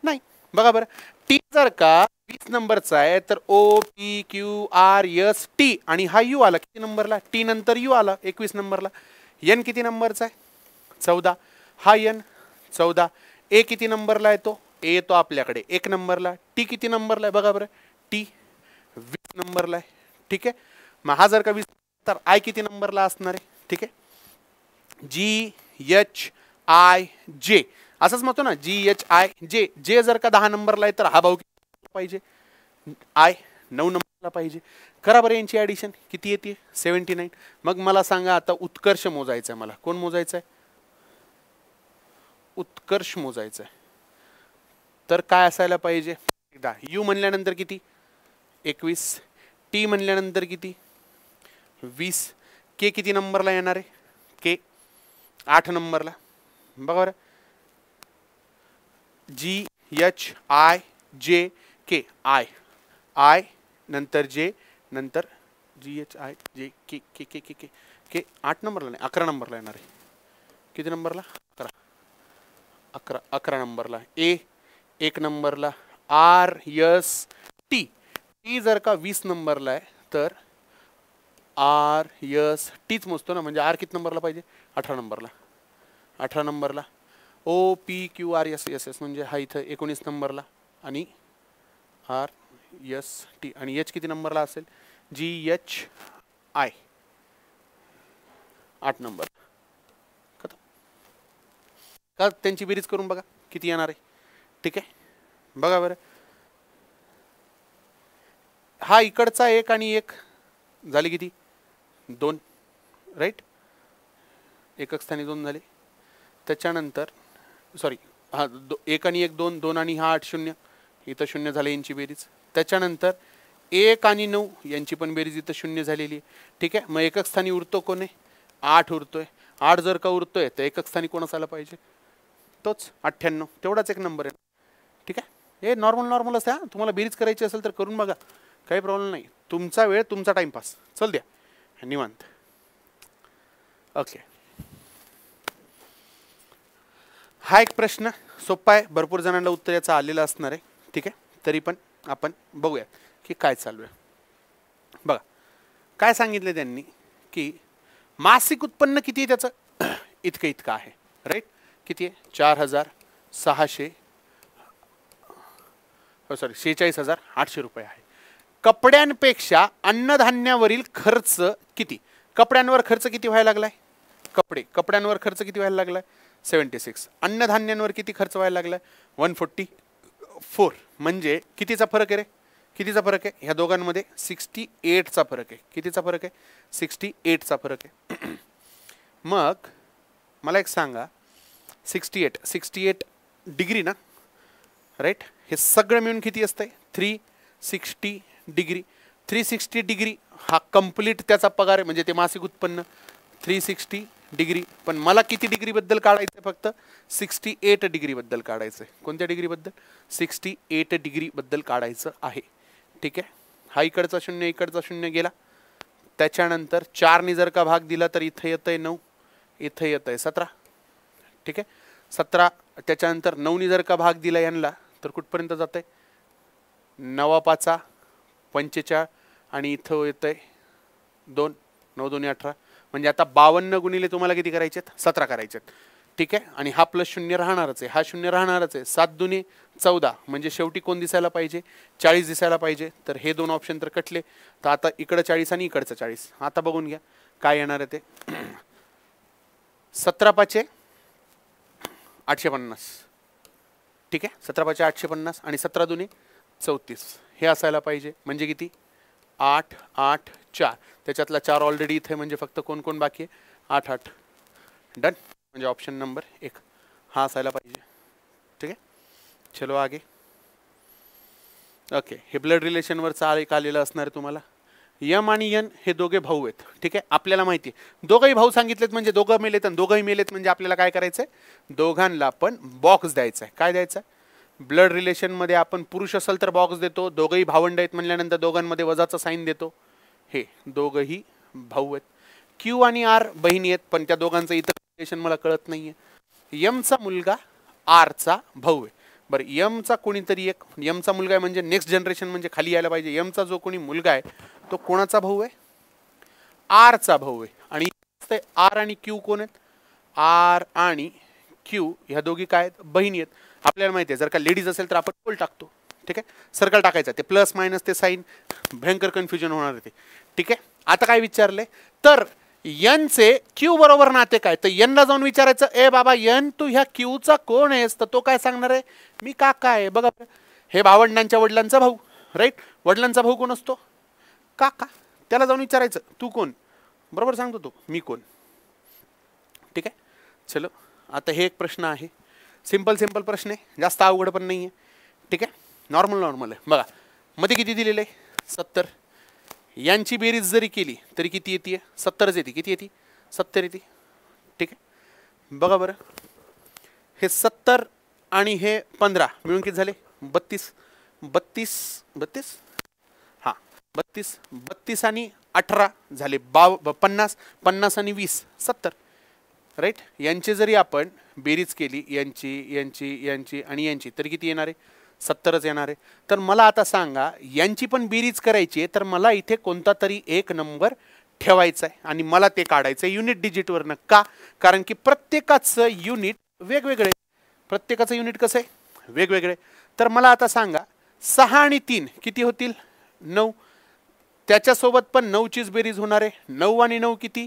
Speaker 1: नाही बघा बरं टी जर का 20 नंबरचा आहे तर O P Q R S T आणि हा यू आला किती नंबरला टी नंतर यू आला 21 नंबरला एन किती नंबरचा आहे 14 हा एन 14 ए किती नंबरला येतो ए येतो आपल्याकडे 1 नंबरला टी किती नंबरला आहे बघा बरं टी 20 नंबरला आहे ठीक आहे मग हा जर का 20 तर आय किती नंबरला असणार आहे ठीक आहे जी एच आय जे असंच म्हणतो ना जी एच आय जे जे जर का 10 नंबरला आहे तर हा भाऊ किती पाहिजे आय 9 नंबरला पाहिजे करा बरं यांची ॲडिशन किती येते 79 मग मला सांगा आता उत्कर्ष मोजायचं आहे मला कोण मोजायचं आहे उत्कर्ष मोजायचं आहे तर काय असायला पाहिजे एकदा यू म्हणल्यानंतर किती 21 टी म्हणल्यानंतर किती 20 के किती नंबरला येणार आहे के 8 नंबरला बघा बरं जी एच आय जे के आय आय नंतर जे नंतर जी एच आय जे के के के के के के 8 नंबरला नाही 11 नंबरला येणार आहे किती नंबरला 11 नंबरला ए 1 नंबरला आर एस टी टी जर का 20 नंबरला आहे तर आर एस टीच मोजतो ना म्हणजे आर किती नंबरला पाहिजे 18 नंबरला O P Q R S S S म्हणजे हा इथं 19 नंबरला आणि आर एस टी आणि एच किती नंबरला असेल जी एच आय 8 नंबर का त्यांची बेरीज करून बघा किती येणार आहे ठीक आहे बघा बरं हा इकडचा 1 आणि 1 झाले किती 2 राईट एकक स्थानी 2 झाले त्याच्यानंतर सॉरी हा 1 आणि 1 2 2 आणि हा 8 0 इथं 0 झाले यांची बेरीज त्याच्यानंतर 1 आणि 9 यांची पण बेरीज इथं 0 झालेली आहे ठीक आहे मग एकक स्थानी उरतो कोण आहे 8 उरतोय 8 जर का उरतोय तर एकक स्थानी कोण असायला पाहिजे तोच 98 तेवढाच एक नंबर आहे ठीक आहे हे नॉर्मल असते हां तुम्हाला बेरीज करायची असेल तर करून बघा काही प्रॉब्लेम नाही तुमचा वेळ तुमचा टाइमपास चल द्या निवांत ओके हा एक प्रश्न सोपा आहे भरपूर जणांना उत्तर याचं आलेलं असणार आहे ठीक आहे तरी पण आपण बघूया की काय चालू आहे बघा काय सांगितलं त्यांनी की मासिक उत्पन्न किती आहे त्याचं इतकं आहे राईट किती आहे 46,800 रुपये आहे कपड्यांपेक्षा अन्नधान्यावरील खर्च किती कपड्यांवर खर्च किती व्हायला लागलाय? कपड्यांवर खर्च किती व्हायला लागलाय? 76. अन्नधान्यांवर किती खर्च व्हायला लागलाय? 144. म्हणजे कितीचा फरक आहे रे? कितीचा फरक आहे ह्या दोघांमध्ये? 68चा फरक आहे. कितीचा फरक आहे? 68चा फरक आहे. मग मला एक सांगा, 68 डिग्री ना, राईट? हे सगळं मिळून किती असतंय? 360 डिग्री. 360 डिग्री हा कंप्लीट त्याचा पगार आहे, म्हणजे ते मासिक उत्पन्न 360 डिग्री. पण मला किती डिग्री बद्दल काढायचं? फक्त 68 डिग्री बद्दल काढायचं आहे. कोणत्या डिग्री बद्दल? 68 डिग्री बद्दल काढायचं आहे. ठीक आहे. हा इकडचा 0 इकडचा 0 गेला. त्याच्यानंतर 4ने जर का भाग दिला तर इथं येतंय 9, इथं येतंय 17. ठीक आहे. 17. त्याच्यानंतर 9ने जर का भाग दिला यांना तर कुठपर्यंत जातंय? 9 45 आणि इथं येतंय 2. 9 2 18. म्हणजे आता 52 गुणिले तुम्हाला किती करायचे? 17 करायचे. ठीक आहे. आणि हा प्लस 0 राहणारच आहे, हा 0 राहणारच आहे. 7 2 14. म्हणजे शेवटी कोण दिसायला पाहिजे? 40 दिसायला पाहिजे. तर हे दोन ऑप्शन तर कटले. तर आता इकडं 40 आणि इकडचं 40. आता बघून घ्या काय येणार आहे ते. 17 5 850. ठीक आहे. 17 5 850 आणि 17 2 34 हे असायला पाहिजे. म्हणजे किती? 8 8 4. त्याच्यातला 4 ऑलरेडी इथे, म्हणजे फक्त कोण कोण बाकी आहे? 8 8. डन. म्हणजे ऑप्शन नंबर 1 हा असायला पाहिजे. ठीक आहे. चलो आगे. ओके. हे ब्लड रिलेशनवरचा एक आलेलं असणार आहे तुम्हाला. यम आणि यन हे दोघे भाऊ आहेत. ठीक आहे. आपल्याला माहिती आहे दोघंही भाऊ सांगितलेत म्हणजे दोघं मेलेत, आणि दोघंही मेलेत म्हणजे आपल्याला काय करायचंय? दोघांना पण बॉक्स द्यायचा आहे. काय द्यायचं? ब्लड रिलेशनमध्ये आपण पुरुष असेल तर बॉक्स देतो, दोघंही भावंड आहेत म्हणल्यानंतर दोघांमध्ये वजाचा साईन देतो. हे दोघंही भाऊ आहेत. क्यू आणि आर बहिणी आहेत, पण त्या दोघांचं इतर रिलेशन मला कळत नाहीये. यमचा मुलगा आरचा भाऊ आहे. बरं, यमचा कोणीतरी एक, यमचा मुलगा आहे म्हणजे नेक्स्ट जनरेशन म्हणजे खाली यायला पाहिजे. यमचा जो कोणी मुलगा आहे तो कोणाचा भाऊ आहे? आरचा भाऊ आहे. आणि आर आणि क्यू कोण आहेत? आर आणि क्यू ह्या दोघी काय आहेत? बहिणी आहेत. आपल्याला माहिती आहे जर का लेडीज असेल तर आपण पोल टाकतो. ठीक आहे. सर्कल टाकायचं, ते प्लस मायनस ते साईन भयंकर कन्फ्युजन होणार आहे ते. ठीक आहे. आता काय विचारले तर यनचे क्यू बरोबर नाते काय? तर यनला जाऊन विचारायचं, ए बाबा यन तू ह्या क्यूचा कोण आहेस? तर तो काय सांगणार आहे? मी काका आहे. बघा, हे भावंडांच्या वडिलांचा भाऊ, राईट? वडिलांचा भाऊ कोण असतो? काका. त्याला जाऊन विचारायचं तू कोण? बरोबर सांगतो तो मी कोण. ठीक आहे. चलो आता हे एक प्रश्न आहे, सिंपल प्रश्न आहे, जास्त अवघड पण नाही आहे. ठीक आहे. नॉर्मल आहे. बघा मध्ये किती दिलेलं आहे? 70. यांची बेरीज जरी केली तरी किती येते? 70च येते. किती येते? 70 येते. ठीक आहे. बघा बरं, हे 70 आणि हे 15 मिळून किती झाले? 32. 32 हां 32 आणि 18 झाले 50. 50 आणि 20 70. राईट? यांची जरी आपण बेरीज केली, यांची आणि यांची, तरी किती येणार आहे? 70च येणार आहे. तर मला आता सांगा, यांची पण बेरीज करायची आहे तर मला इथे कोणता तरी एक नंबर ठेवायचा आहे आणि मला ते काढायचं आहे युनिट डिजिटवरनं. का? कारण की प्रत्येकाचं युनिट वेगवेगळे. प्रत्येकाचं युनिट कसं आहे? वेगवेगळे. तर मला आता सांगा 6 आणि 3 किती होतील? 9. त्याच्यासोबत पण 9चीच बेरीज होणार आहे. 9 आणि 9 किती?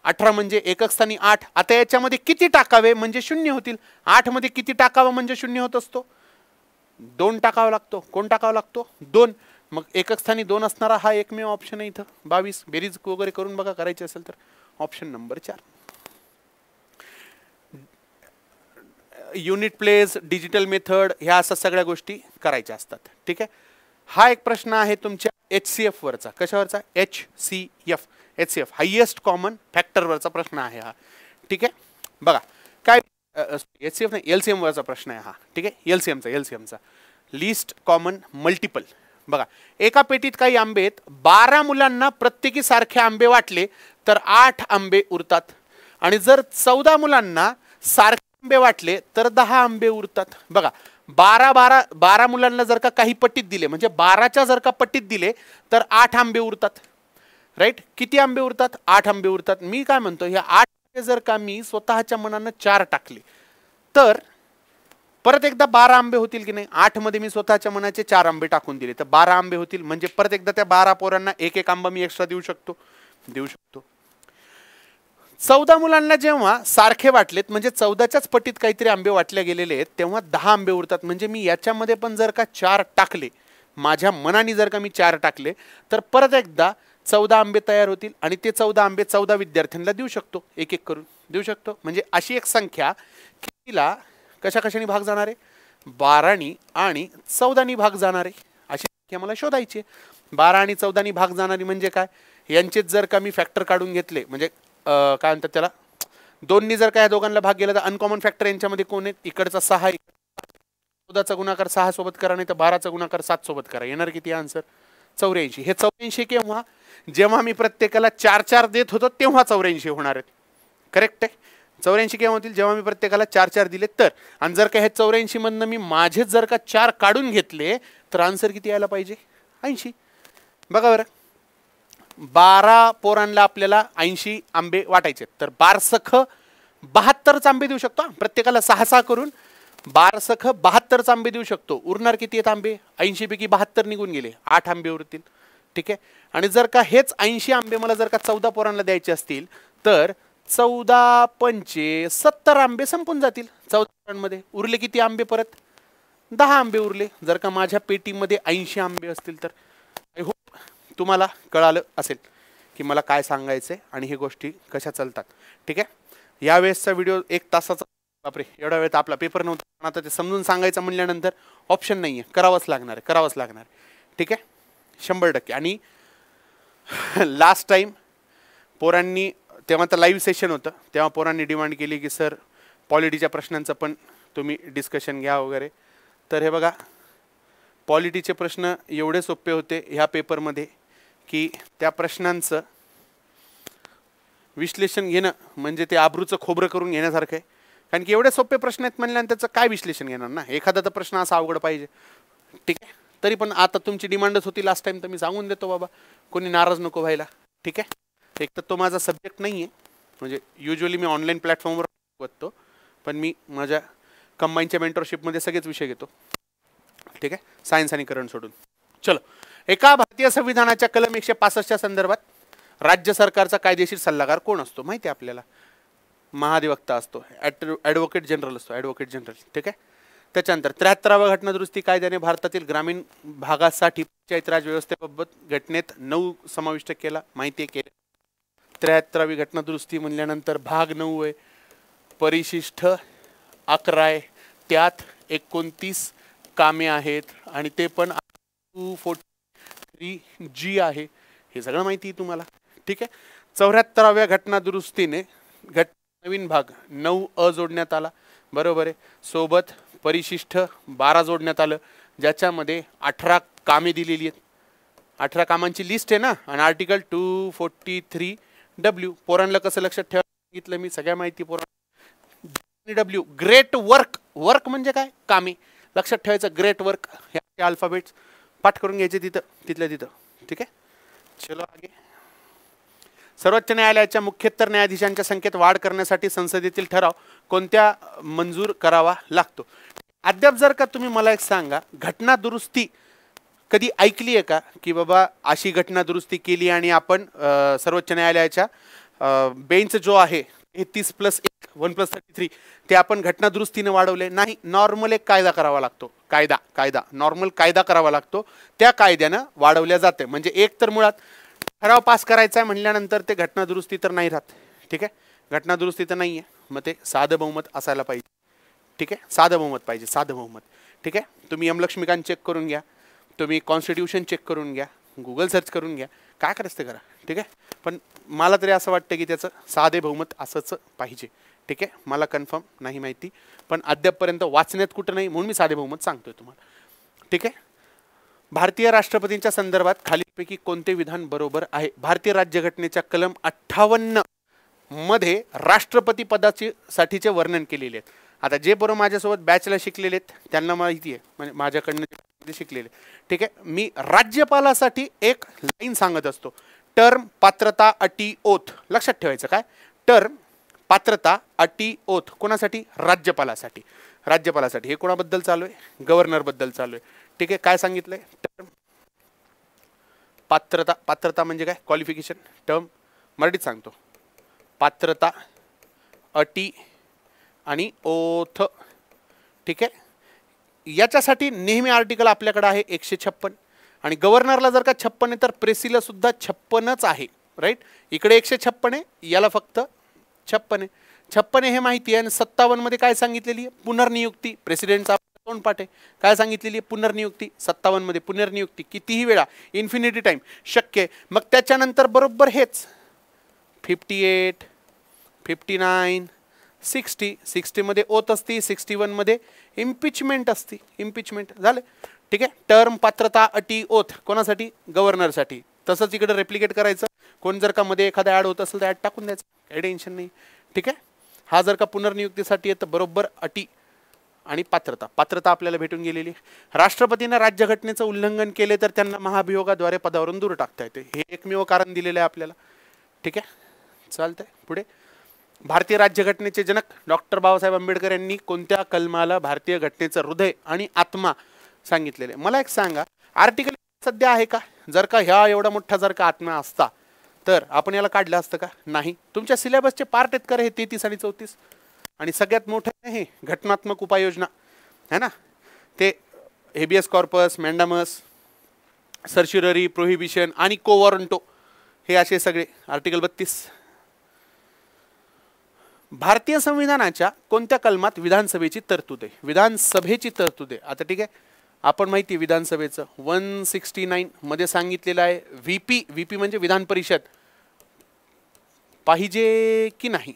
Speaker 1: 18. म्हणजे एकक स्थानी 8. आता याच्यामध्ये किती टाकावे म्हणजे 0 होतील? 8 मध्ये किती टाकावं म्हणजे 0 होत असतो? 2 टाकावा लागतो. कोण टाकावा लागतो? 2. मग एकक स्थानी 2 असणारा हा एकमेव ऑप्शन आहे इथं. 22. बेरीज वगैरे करून बघा, करायची असेल तर. Option number 4. Unit place, digital method, ह्या असं सगळ्या गोष्टी करायच्या असतात. ठीक आहे. हा एक प्रश्न आहे तुमच्या HCF वरचा. कशावरचा? HCF हायेस्ट कॉमन फॅक्टर वरचा प्रश्न आहे हा. ठीक आहे. बघा काय HCF नाही, LCM वरचा प्रश्न आहे हा. ठीक आहे. LCMचा लिस्ट कॉमन मल्टिपल. बघा, एका पेटीत काही आंबे आहेत, 12 मुलांना प्रत्येकी सारखे आंबे वाटले तर 8 आंबे उरतात. आणि जर 14 मुलांना सारखे आंबे वाटले तर 10 आंबे उरतात. बघा 12 मुलांना जर का काही पट्टीत दिले, म्हणजे 12च्या जर का पट्टीत दिले तर 8 आंबे उरतात. राईट? किती आंबे उरतात? 8 आंबे उरतात. मी काय म्हणतो, ह्या 8 जर का मी स्वतःच्या मनानं 4 टाकले तर परत एकदा 12 आंबे होतील की नाही? 8 मध्ये मी स्वतःच्या मनाचे 4 आंबे टाकून दिले तर 12 आंबे होतील. म्हणजे परत एकदा त्या 12 पोरांना एक आंबा मी एक्स्ट्रा देऊ शकतो. 14 मुलांना जेव्हा सारखे वाटलेत म्हणजे 14च्याच पटीत काहीतरी आंबे वाटले गेलेले आहेत तेव्हा 10 आंबे उरतात. म्हणजे मी याच्यामध्ये पण जर का 4 टाकले, माझ्या मनाने जर का मी 4 टाकले तर परत एकदा 14 आंबे तयार होतील आणि ते 14 आंबे 14 विद्यार्थ्यांना देऊ शकतो, एक एक करून देऊ शकतो. म्हणजे अशी एक संख्या कितीला कशा कशाने भाग जाणार आहे, 12नी आणि 14नी भाग जाणार आहे. अशी संख्या मला शोधायची. 12 आणि 14नी भाग जाणारी म्हणजे काय, यांचेच जर का मी फॅक्टर काढून घेतले म्हणजे काय म्हणतात त्याला, 2नी जर का या दोघांना भाग गेला तर अनकॉमन फॅक्टर यांच्यामध्ये कोण आहे, इकडचा 6, 14चा गुणाकार 6 सोबत करा नाही तर 12चा गुणाकार 7 सोबत करा. येणार किती आन्सर, 84. हे 84 केव्हा, जेव्हा मी प्रत्येकाला 4-4 देत होतो तेव्हा 84 होणार आहेत. करेक्ट आहे. 84 केव्हा होतील, जेव्हा मी प्रत्येकाला 4-4 दिले तर. आणि जर का हे 84 मधनं मी माझेच जर का 4 काढून घेतले तर आन्सर किती यायला पाहिजे, 80. बघा बरं, 12 पोरांना आपल्याला 80 आंबे वाटायचे तर बारसख 72 आंबे देऊ शकतो. प्रत्येकाला 6-6 करून बारसख 72 आंबे देऊ शकतो. उरणार किती आहेत आंबे, 80 पैकी 72 निघून गेले, 8 आंबे उरतील. ठीक आहे. आणि जर का हेच 80 आंबे मला जर का 14 पोरांना द्यायचे असतील तर 14 पंचे 70 आंबे संपून जातील. 14 पोरांमध्ये उरले किती आंबे, परत 10 आंबे उरले. जर का माझ्या पेटीमध्ये 80 आंबे असतील तर आय होप तुम्हाला कळालं असेल की मला काय सांगायचं आहे आणि हे गोष्टी कशा चालतात. ठीक आहे. यावेळेसचा व्हिडिओ 1 तासाचा, बापरे एवढा वेळ तर आपला पेपर नव्हता. पण आता ते समजून सांगायचं म्हणल्यानंतर ऑप्शन नाही आहे, करावंच लागणार आहे, करावंच लागणार आहे. ठीक आहे, 100%. आणि लास्ट टाईम पोरांनी, तेव्हा तर लाईव्ह सेशन होतं, तेव्हा पोरांनी डिमांड केली की सर पॉलिटीच्या प्रश्नांचं पण तुम्ही डिस्कशन घ्या वगैरे. तर हे बघा, पॉलिटीचे प्रश्न एवढे सोपे होते ह्या पेपरमध्ये की त्या प्रश्नांचं विश्लेषण घेणं म्हणजे ते आबरूचं खोबरं करून घेण्यासारखं आहे. कारण की एवढे सोपे प्रश्न आहेत म्हणल्यानंतर त्याचं काय विश्लेषण घेणार ना, एखादा तर प्रश्न असा अवघड पाहिजे. ठीक आहे. तरी पण आता तुमची डिमांडच होती लास्ट टाइम तर मी सांगून देतो बाबा, कोणी नाराज नको व्हायला. ठीक आहे. एक तर तो माझा सब्जेक्ट नाही आहे, म्हणजे युजली मी ऑनलाईन प्लॅटफॉर्मवर बघतो पण मी माझ्या कंबाईनच्या मेंटरशिपमध्ये सगळेच विषय घेतो. ठीक आहे, सायन्स आणि करंट सोडून. चलो, एका भारतीय संविधानाच्या कलम 165च्या संदर्भात राज्य सरकारचा कायदेशीर सल्लागार कोण असतो माहिती आहे आपल्याला, महाधिवक्ता असतो, ॲडव्होकेट जनरल असतो, ॲडव्होकेट जनरल. ठीक आहे. त्याच्यानंतर 73व्या घटनादुरुस्ती कायद्याने भारतातील ग्रामीण भागासाठी पंचायत राज व्यवस्थेबाबत घटनेत 9 समाविष्ट केला, माहिती आहे केले. 73वी घटनादुरुस्ती म्हणल्यानंतर भाग 9 आहे, परिशिष्ट 11 आहे, त्यात 29 कामे आहेत आणि ते पण 243G आहे. हे सगळं माहिती आहे तुम्हाला. ठीक आहे. 74व्या घटनादुरुस्तीने नवीन भाग 9A जोडण्यात आला, बरोबर आहे. सोबत परिशिष्ट 12 जोडण्यात आलं, ज्याच्यामध्ये 18 कामे दिलेली आहेत. 18 कामांची लिस्ट आहे ना. आणि आर्टिकल 243W. पोरांना कसं लक्षात ठेवायला सांगितलं मी, सगळ्या माहिती पोरांना. W ग्रेट वर्क, वर्क म्हणजे काय, कामे. लक्षात ठेवायचं ग्रेट वर्क, हे अल्फाबेट्स पाठ करून घ्यायचे तिथं तिथल्या तिथं. ठीक आहे. चलो आगे. सर्वोच्च न्यायालयाच्या मुख्यतर न्यायाधीशांच्या संख्येत वाढ करण्यासाठी संसदेतील ठराव कोणत्या मंजूर करावा लागतो. अद्याप जर का तुम्ही मला एक सांगा, घटना दुरुस्ती कधी ऐकली आहे का की बाबा अशी घटना दुरुस्ती केली आणि आपण सर्वोच्च न्यायालयाच्या बेंच जो आहे 30+1 1+33 ते आपण घटना दुरुस्तीने वाढवले नाही. नॉर्मल एक कायदा करावा लागतो, कायदा नॉर्मल कायदा करावा लागतो, त्या कायद्यानं वाढवल्या जाते. म्हणजे एक तर मुळात ठराव पास करायचा आहे म्हणल्यानंतर ते घटना दुरुस्ती तर नाही राहत. ठीक आहे. घटना दुरुस्ती तर नाही आहे, मग ते साधं बहुमत असायला पाहिजे. ठीक आहे. साधं बहुमत पाहिजे, साधं बहुमत. ठीक आहे. तुम्ही लक्ष्मीकांत चेक करून घ्या, तुम्ही कॉन्स्टिट्यूशन चेक करून घ्या, गुगल सर्च करून घ्या, काय करायचं ते करा. ठीक आहे. पण मला तरी असं वाटतं की त्याचं साधे बहुमत असंच पाहिजे. ठीक आहे. मला कन्फर्म नाही माहिती, पण अद्यापपर्यंत वाचण्यात कुठं नाही म्हणून मी साधे बहुमत सांगतोय तुम्हाला. ठीक आहे. भारतीय राष्ट्रपतींच्या संदर्भात खालीलपैकी कोणते विधान बरोबर आहे. भारतीय राज्यघटनेच्या कलम 58 मध्ये राष्ट्रपती पदाचे साठीचे वर्णन केलेले आहेत. आता जे बरोबर माझ्यासोबत बॅचला शिकलेले आहेत त्यांना माहिती आहे, म्हणजे माझ्याकडनं शिकलेले. ठीक आहे. मी राज्यपालासाठी एक लाईन सांगत असतो, टर्म पात्रता अटी ओथ. लक्षात ठेवायचं काय, टर्म पात्रता अटी ओथ कोणासाठी, राज्यपालासाठी. राज्यपालासाठी. हे कोणाबद्दल चालू आहे, गव्हर्नर बद्दल चालू आहे. ठीक आहे. काय सांगितलंय, टर्म पात्रता, पात्रता म्हणजे काय, क्वालिफिकेशन. टर्म मराठीत सांगतो, पात्रता, अटी आणि ओथ, ठीक आहे. याच्यासाठी नेहमी आर्टिकल आपल्याकडे आहे 156 आणि गव्हर्नरला जर का 56 आहे तर प्रेसीला सुद्धा 56च आहे, राईट. इकडे 156 आहे, याला फक्त 56 आहे. 56 हे माहिती आहे. आणि 57 मध्ये काय सांगितलेली आहे? पुनर्नियुक्ती. प्रेसिडेंटचा तोंडपाठ आहे. काय सांगितलेली आहे? पुनर्नियुक्ती. 57 मध्ये पुनर्नियुक्ती कितीही वेळा, इन्फिनिटी टाइम शक्य आहे. मग त्याच्यानंतर बरोबर हेच 58, 59, 60 मध्ये ओथ असती, 61 मध्ये इम्पिचमेंट असती. इम्पिचमेंट झाले, ठीक आहे. टर्म, पात्रता, अटी, ओथ कोणासाठी? गव्हर्नरसाठी. तसंच इकडे रेप्लिकेट करायचं. कोण जर का मध्ये एखादा ॲड होत असेल तर ॲड टाकून द्यायचं, काही टेन्शन नाही, ठीक आहे. हा जर का पुनर्नियुक्तीसाठी आहे तर बरोबर अटी आणि पात्रता. पात्रता आपल्याला भेटून गेलेली. राष्ट्रपतींना राज्यघटनेचं उल्लंघन केले तर त्यांना महाभियोगाद्वारे पदावरून दूर टाकता येते. हे एकमेव कारण दिलेलं आहे आपल्याला, ठीक आहे. चालतंय पुढे. भारतीय राज्यघटनेचे जनक डॉक्टर बाबासाहेब आंबेडकर यांनी कोणत्या कलमाला भारतीय घटनेचं हृदय आणि आत्मा सांगितलेले? मला एक सांगा, आर्टिकल सध्या आहे का? जर का ह्या एवढा मोठा जर का आत्मा असता तर आपण याला काढलं असतं का? नाही. तुमच्या सिलेबसचे पार्ट आहेत का हे 33 आणि 34? आणि सगळ्यात मोठं आहे घटनात्मक उपाययोजना, है ना. ते हेबियस कॉर्पस, मॅन्डामस, सर्च्युररी, प्रोहिबिशन आणि कोवॉरंटो, हे असे सगळे. आर्टिकल 32. भारतीय संविधानाच्या कोणत्या कलमात विधानसभेची तरतूद आहे? विधानसभेची तरतूद आहे. आता ठीक आहे, आपण माहिती आहे विधानसभेचं 169 मध्ये सांगितलेलं आहे व्हीपी म्हणजे विधान परिषद पाहिजे की नाही?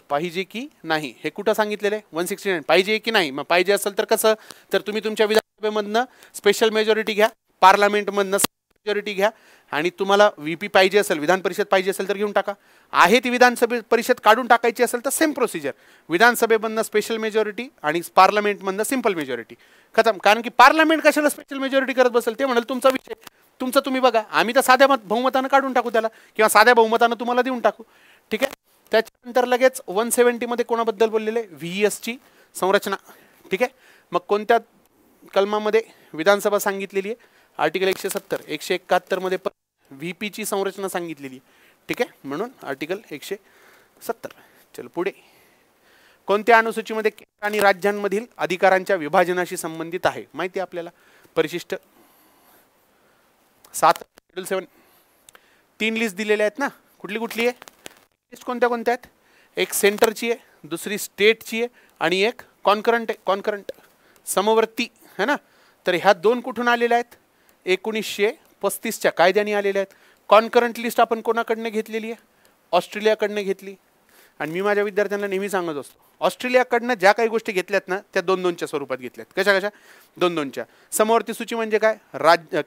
Speaker 1: पाहिजे की नाही हे कुठं सांगितलेलं आहे? 169. पाहिजे की नाही? मग पाहिजे असेल तर कसं? तर तुम्ही तुमच्या विधानसभेमधनं स्पेशल मेजॉरिटी घ्या, पार्लमेंटमधनं मेजॉरिटी घ्या, आणि तुम्हाला व्हीपी पाहिजे असेल, विधान परिषद पाहिजे असेल तर घेऊन टाका. आहे ती विधानसभे परिषद काढून टाकायची असेल तर सेम प्रोसिजर, विधानसभेमधनं स्पेशल मेजॉरिटी आणि पार्लमेंटमधनं सिंपल मेजॉरिटी, खतम. कारण की पार्लमेंट कशाला स्पेशल मेजॉरिटी करत बसेल? ते म्हणाल तुमचा विषय, तुमचं तुम्ही बघा. आम्ही तर साध्या बहुमतानं काढून टाकू त्याला, किंवा साध्या बहुमतानं तुम्हाला देऊन टाकू, ठीक आहे. त्याच्यानंतर लगेच 170 मध्ये कोणाबद्दल बोललेले? व्हीएसची संरचना, ठीक आहे. मग कोणत्या कलमामध्ये विधानसभा सांगितलेली आहे? आर्टिकल 170. 171 मध्ये व्हीपीची संरचना सांगितलेली आहे, ठीक आहे. म्हणून आर्टिकल 170. चल पुढे. कोणत्या अनुसूचीमध्ये केंद्र आणि राज्यांमधील अधिकारांच्या विभाजनाशी संबंधित आहे? माहिती आहे आपल्याला. परिशिष्ट 7 शेड्यूल 7. 3 लिस्ट दिलेल्या आहेत ना. कुठली कुठली आहे लिस्ट? कोणत्या कोणत्या आहेत? एक सेंटरची आहे, दुसरी स्टेटची आहे आणि एक कॉन्करंट आहे. कॉन्करंट समवर्ती है ना. तर ह्या दोन कुठून आलेल्या आहेत? 1935च्या कायद्याने आलेल्या आहेत. कॉन्करंट लिस्ट आपण कोणाकडनं घेतलेली आहे? ऑस्ट्रेलियाकडनं घेतली. आणि मी माझ्या विद्यार्थ्यांना नेहमी सांगत असतो, ऑस्ट्रेलियाकडनं ज्या काही गोष्टी घेतल्यात ना त्या 2-2च्या स्वरूपात घेतल्यात. कशा कशा? 2-2च्या. समवर्ती सूची म्हणजे काय?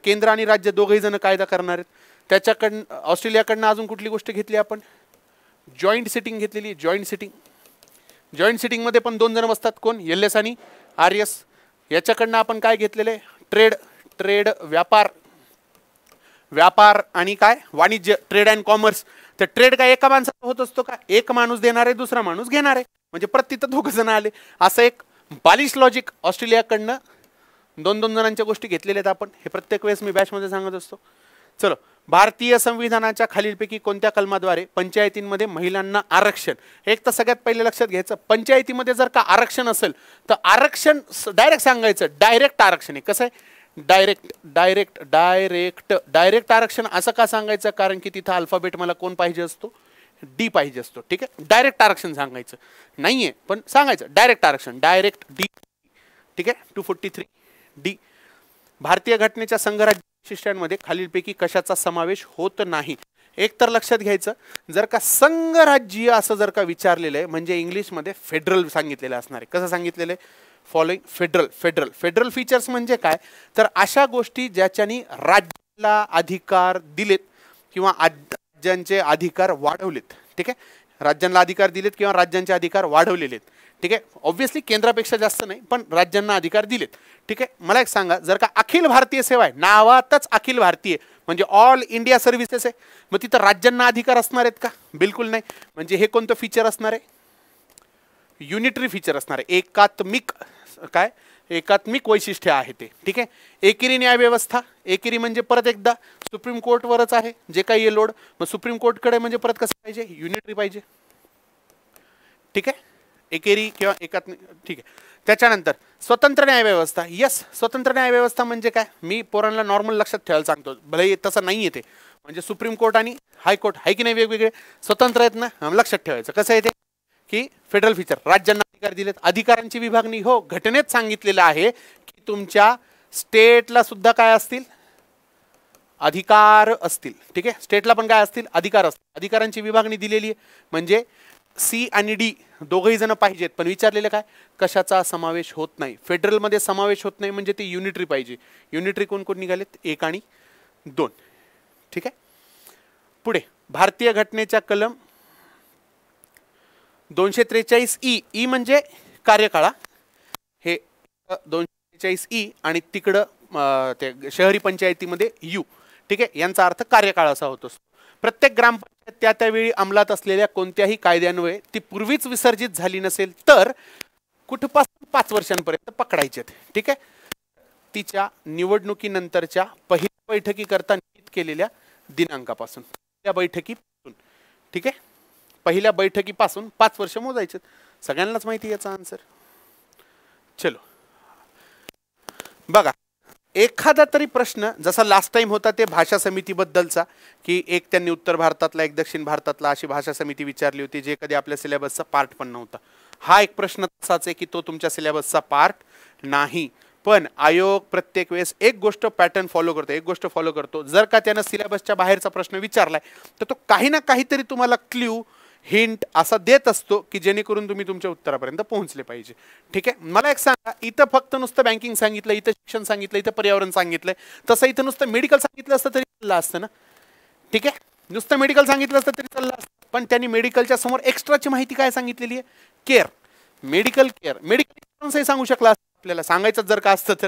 Speaker 1: केंद्र आणि राज्य दोघेही जण कायदा करणार आहेत. त्याच्याकडनं ऑस्ट्रेलियाकडनं अजून कुठली गोष्ट घेतली आपण? जॉईंट सिटिंग घेतलेली. Joint sitting. जॉईंट सिटिंगमध्ये पण 2 जण बसतात. कोण? एलएस आणि आरएस. याच्याकडनं आपण काय घेतलेले? ट्रेड व्यापार आणि काय? वाणिज्य, ट्रेड अँड कॉमर्स. तर ट्रेड काय एका माणसाचा होत असतो का? एक माणूस देणार आहे, दुसरा माणूस घेणार आहे, म्हणजे प्रत्येक 2 जण आले. असं एक बालिश लॉजिक ऑस्ट्रेलियाकडनं 2-2 जणांच्या गोष्टी घेतलेल्या आहेत आपण. हे प्रत्येक वेळेस मी बॅचमध्ये सांगत असतो. चलो. भारतीय संविधानाच्या खालीलपैकी कोणत्या कलमाद्वारे पंचायतींमध्ये महिलांना आरक्षण? एक तर सगळ्यात पहिले लक्षात घ्यायचं, पंचायतीमध्ये जर का आरक्षण असेल तर आरक्षण डायरेक्ट सांगायचं. डायरेक्ट आरक्षण आहे. कसं आहे? डायरेक्ट आरक्षण. असं का सांगायचं? कारण की तिथं अल्फाबेट मला कोण पाहिजे असतो? डी पाहिजे असतो, ठीक आहे. डायरेक्ट आरक्षण सांगायचं नाहीये, पण सांगायचं डायरेक्ट आरक्षण. डायरेक्ट डी, ठीक आहे. 243 डी. भारतीय घटनेच्या संघराज्य वैशिष्ट्यांमध्ये खालीलपैकी कशाचा समावेश होत नाही? एक तर लक्षात घ्यायचं, जर का संघराज्य असं जर का विचारलेलं आहे म्हणजे इंग्लिशमध्ये फेडरल सांगितलेलं असणार आहे. कसं सांगितलेलं आहे? फॉलोइंग फेडरल फीचर्स म्हणजे काय? तर अशा गोष्टी ज्याच्यानी राज्याला अधिकार दिलेत किंवा राज्यांचे अधिकार वाढवलेत, ठीक आहे. राज्यांना अधिकार दिलेत किंवा राज्यांचे अधिकार वाढवलेले आहेत, ठीक आहे. ऑब्व्हियसली केंद्रापेक्षा जास्त नाही, पण राज्यांना अधिकार दिलेत, ठीक आहे. मला एक सांगा, जर का अखिल भारतीय सेवा आहे, नावातच अखिल भारतीय म्हणजे ऑल इंडिया सर्व्हिसेस आहे, मग तिथं राज्यांना अधिकार असणार आहेत का? बिलकुल नाही. म्हणजे हे कोणतं फीचर असणार आहे? युनिटरी फीचर असणार आहे. एकात्मिक काय? एकात्मिक वैशिष्ट्य आहे ते. ठीक आहे. एकेरी न्यायव्यवस्था, एकेरी म्हणजे परत एकदा सुप्रीम कोर्टवरच आहे जे काही आहे लोड. मग सुप्रीम कोर्टकडे म्हणजे परत कसं पाहिजे, युनिटरी पाहिजे. ठीक आहे. एकेरी किंवा एकात्मिक. ठीक आहे. त्याच्यानंतर स्वतंत्र न्यायव्यवस्था. यस, स्वतंत्र न्यायव्यवस्था म्हणजे काय, मी पोरांना नॉर्मल लक्षात ठेवायला सांगतो, भले तसं नाही आहे ते. म्हणजे सुप्रीम कोर्ट आणि हायकोर्ट आहे की नाही वेगवेगळे स्वतंत्र आहेत ना, लक्षात ठेवायचं. कसं आहे ते की फेडरल फीचर, राज्यांना अधिकार दिलेत. अधिकारांची विभागणी हो घटनेत सांगितलेलं आहे की तुमच्या स्टेटला सुद्धा काय असतील, अधिकार असतील. ठीक आहे. स्टेटला पण काय असतील, अधिकार असतील. अधिकारांची विभागणी दिलेली आहे. म्हणजे सी आणि डी दोघही जण पाहिजेत, पण विचारलेलं काय, कशाचा समावेश होत नाही. फेडरलमध्ये समावेश होत नाही म्हणजे ते युनिटरी पाहिजे. युनिटरी कोण कोण निघालेत, 1 आणि 2. ठीक आहे. पुढे भारतीय घटनेच्या कलम 243E म्हणजे कार्यकाळा, हे 243E आणि तिकडं ते शहरी पंचायतीमध्ये यू. ठीक आहे. यांचा अर्थ कार्यकाळ असा होतो. प्रत्येक ग्रामपंचायत त्यावेळी अंमलात असलेल्या कोणत्याही कायद्यान्वये ती पूर्वीच विसर्जित झाली नसेल तर कुठपासून 5 वर्षांपर्यंत पकडायचे. ठीक आहे. तिच्या निवडणुकीनंतरच्या पहिल्या बैठकीकरता निश्चित केलेल्या दिनांकापासून, त्या बैठकीपासून. ठीक आहे. पहिल्या बैठकीपासून 5 वर्ष मोजायचे. सगळ्यांनाच माहिती याचा आन्सर. चलो बघा, एखादा तरी प्रश्न जसा लास्ट टाइम होता ते भाषा समितीबद्दलचा, की एक त्यांनी उत्तर भारतातला एक दक्षिण भारतातला अशी भाषा समिती विचारली होती, जे कधी आपल्या सिलेबसचा पार्ट पण नव्हता. हा एक प्रश्न तसाच आहे की तो तुमच्या सिलेबसचा पार्ट नाही. पण आयोग प्रत्येक वेळेस एक गोष्ट पॅटर्न फॉलो करतो, एक गोष्ट फॉलो करतो. जर का त्यानं सिलेबसच्या बाहेरचा प्रश्न विचारलाय तर तो काही ना काहीतरी तुम्हाला क्ल्यू, हिंट असा देत असतो की जेणेकरून तुम्ही तुमच्या उत्तरापर्यंत पोहोचले पाहिजे. ठीक आहे. मला एक सांगा, इथं फक्त नुसतं बँकिंग सांगितलं, इथं शिक्षण सांगितलं, इथं पर्यावरण सांगितलंय, तसं इथं नुसतं मेडिकल सांगितलं असतं तरी चाललं असतं ना. ठीक आहे. नुसतं मेडिकल सांगितलं असतं तरी चाललं असतं, पण त्यांनी मेडिकलच्या समोर एक्स्ट्राची माहिती काय सांगितलेली आहे, केअर, मेडिकल केअर. मेडिकल सांगू शकला असतं आपल्याला, सांगायचं जर का असतं तर.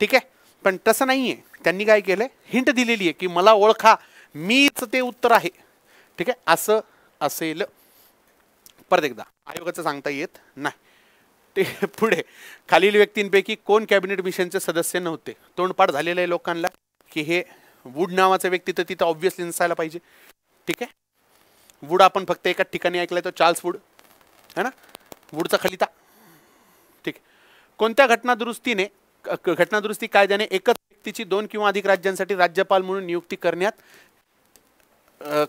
Speaker 1: ठीक आहे. पण तसं नाहीये. त्यांनी काय केलंय, हिंट दिलेली आहे की मला ओळखा, मीच ते उत्तर आहे. ठीक आहे. असं असेल. परत एकदा आयोगाचं सांगता येत नाही. ते पुढे, खालील व्यक्तींपैकी कोण कॅबिनेट मिशनचे सदस्य नव्हते. तोंडपाठ झालेलं आहे लोकांना की हे वूड नावाचा व्यक्ती तर तिथं ऑब्व्हियसली नसायला पाहिजे. ठीक आहे. वूड आपण फक्त एका ठिकाणी ऐकलाय, तो चार्ल्स वूड है ना, वूडचा खलिता. ठीक. कोणत्या घटनादुरुस्ती कायद्याने एकच व्यक्तीची 2 किंवा अधिक राज्यांसाठी राज्यपाल म्हणून नियुक्ती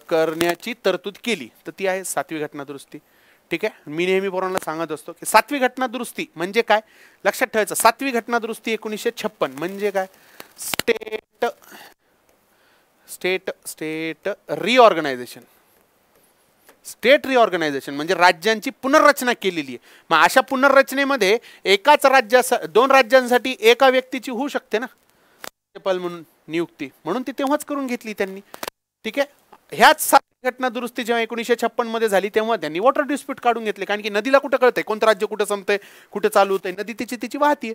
Speaker 1: करण्याची तरतूद केली, तर ती आहे 7वी घटनादुरुस्ती. ठीक आहे. मी नेहमी पोरांना सांगत असतो की 7वी घटनादुरुस्ती म्हणजे काय, लक्षात ठेवायचं. 7वी घटनादुरुस्ती 1956 म्हणजे काय, स्टेट रिऑर्गनायझेशन. स्टेट रिऑर्गनायझेशन म्हणजे राज्यांची पुनर्रचना केलेली आहे. मग अशा पुनर्रचनेमध्ये एकाच दोन राज्यांसाठी एका व्यक्तीची होऊ शकते ना राज्यपाल म्हणून नियुक्ती, म्हणून ती तेव्हाच करून घेतली त्यांनी. ठीक आहे. ह्याच 7वी घटना दुरुस्ती जेव्हा 1956 मध्ये झाली तेव्हा त्यांनी वॉटर डिस्प्यूट काढून घेतले, कारण की नदीला कुठं कळतंय कोणतं राज्य कुठं संपतंय, कुठं चालू होतंय, नदी तिची वाहतीये.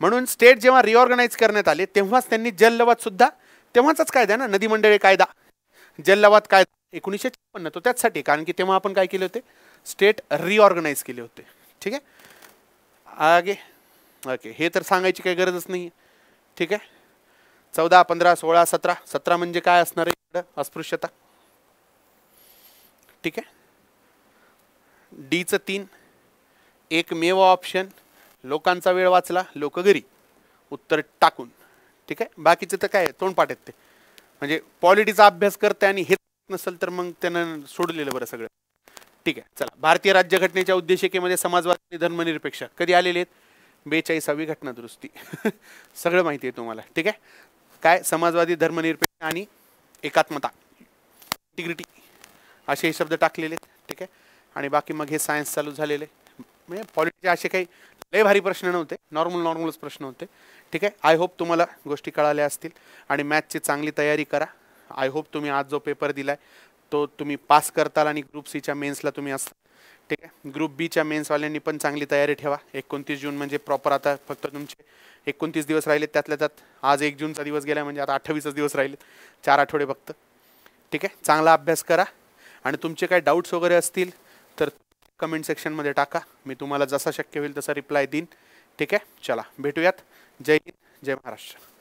Speaker 1: म्हणून स्टेट जेव्हा रिऑर्गनाइज करण्यात आले तेव्हाच त्यांनी जललवाद सुद्धा, तेव्हाचाच कायदा ना, नदी मंडळे कायदा, जललवाद कायदा 1956, तो त्याचसाठी, कारण की तेव्हा आपण काय केले होते, स्टेट रिऑर्गनाइज केले होते. ठीक आहे. आगे ओके, हे तर सांगायची काही गरजच नाही. ठीक आहे. 14, 15, 16, 17 म्हणजे काय असणार आहे, अस्पृश्यता. ठीक आहे. डीचं 3, एकमेव ऑप्शन, लोकांचा वेळ वाचला, लोक घरी, उत्तर टाकून. ठीक आहे. बाकीचे तर काय तोंडपाठ आहेत ते, म्हणजे पॉलिटीचा अभ्यास करते आणि हे नसेल तर मग त्यानं सोडलेलं बरं सगळं. ठीक आहे. चला, भारतीय राज्यघटनेच्या उद्देशिकेमध्ये समाजवादी आणि धर्मनिरपेक्ष कधी आलेले आहेत, 42वी घटना दुरुस्ती. सगळं माहिती आहे तुम्हाला. ठीक आहे. काय समाजवादी, धर्मनिरपेक्ष आणि एकात्मता, इंटिग्रिटी असे हे शब्द टाकलेले आहेत. ठीक आहे. आणि बाकी मग हे सायन्स चालू झालेले, म्हणजे पॉलिटिचे असे काही लय भारी प्रश्न नव्हते, नॉर्मलच प्रश्न होते. ठीक आहे. आय होप तुम्हाला गोष्टी कळाल्या असतील आणि मॅथची चांगली तयारी करा. आय होप तुम्ही आज जो पेपर दिलाय तो तुम्ही पास करताल आणि ग्रुप सीच्या मेन्सला तुम्ही असता. ठीक आहे. ग्रुप बीच्या मेन्सवाल्यांनी पण चांगली तयारी ठेवा. 29 जून म्हणजे प्रॉपर आता फक्त तुमचे 29 दिवस राहिले, त्यातल्या त्यात आज 1 जूनचा दिवस गेला म्हणजे आता 28 दिवस राहिले, 4 आठवडे फक्त. ठीक आहे. चांगला अभ्यास करा आणि तुमचे काही डाऊट्स वगैरे असतील तर कमेंट सेक्शनमध्ये टाका, मी तुम्हाला जसा शक्य होईल तसा रिप्लाय देईन. ठीक आहे, चला भेटूयात. जय हिंद, जय महाराष्ट्र.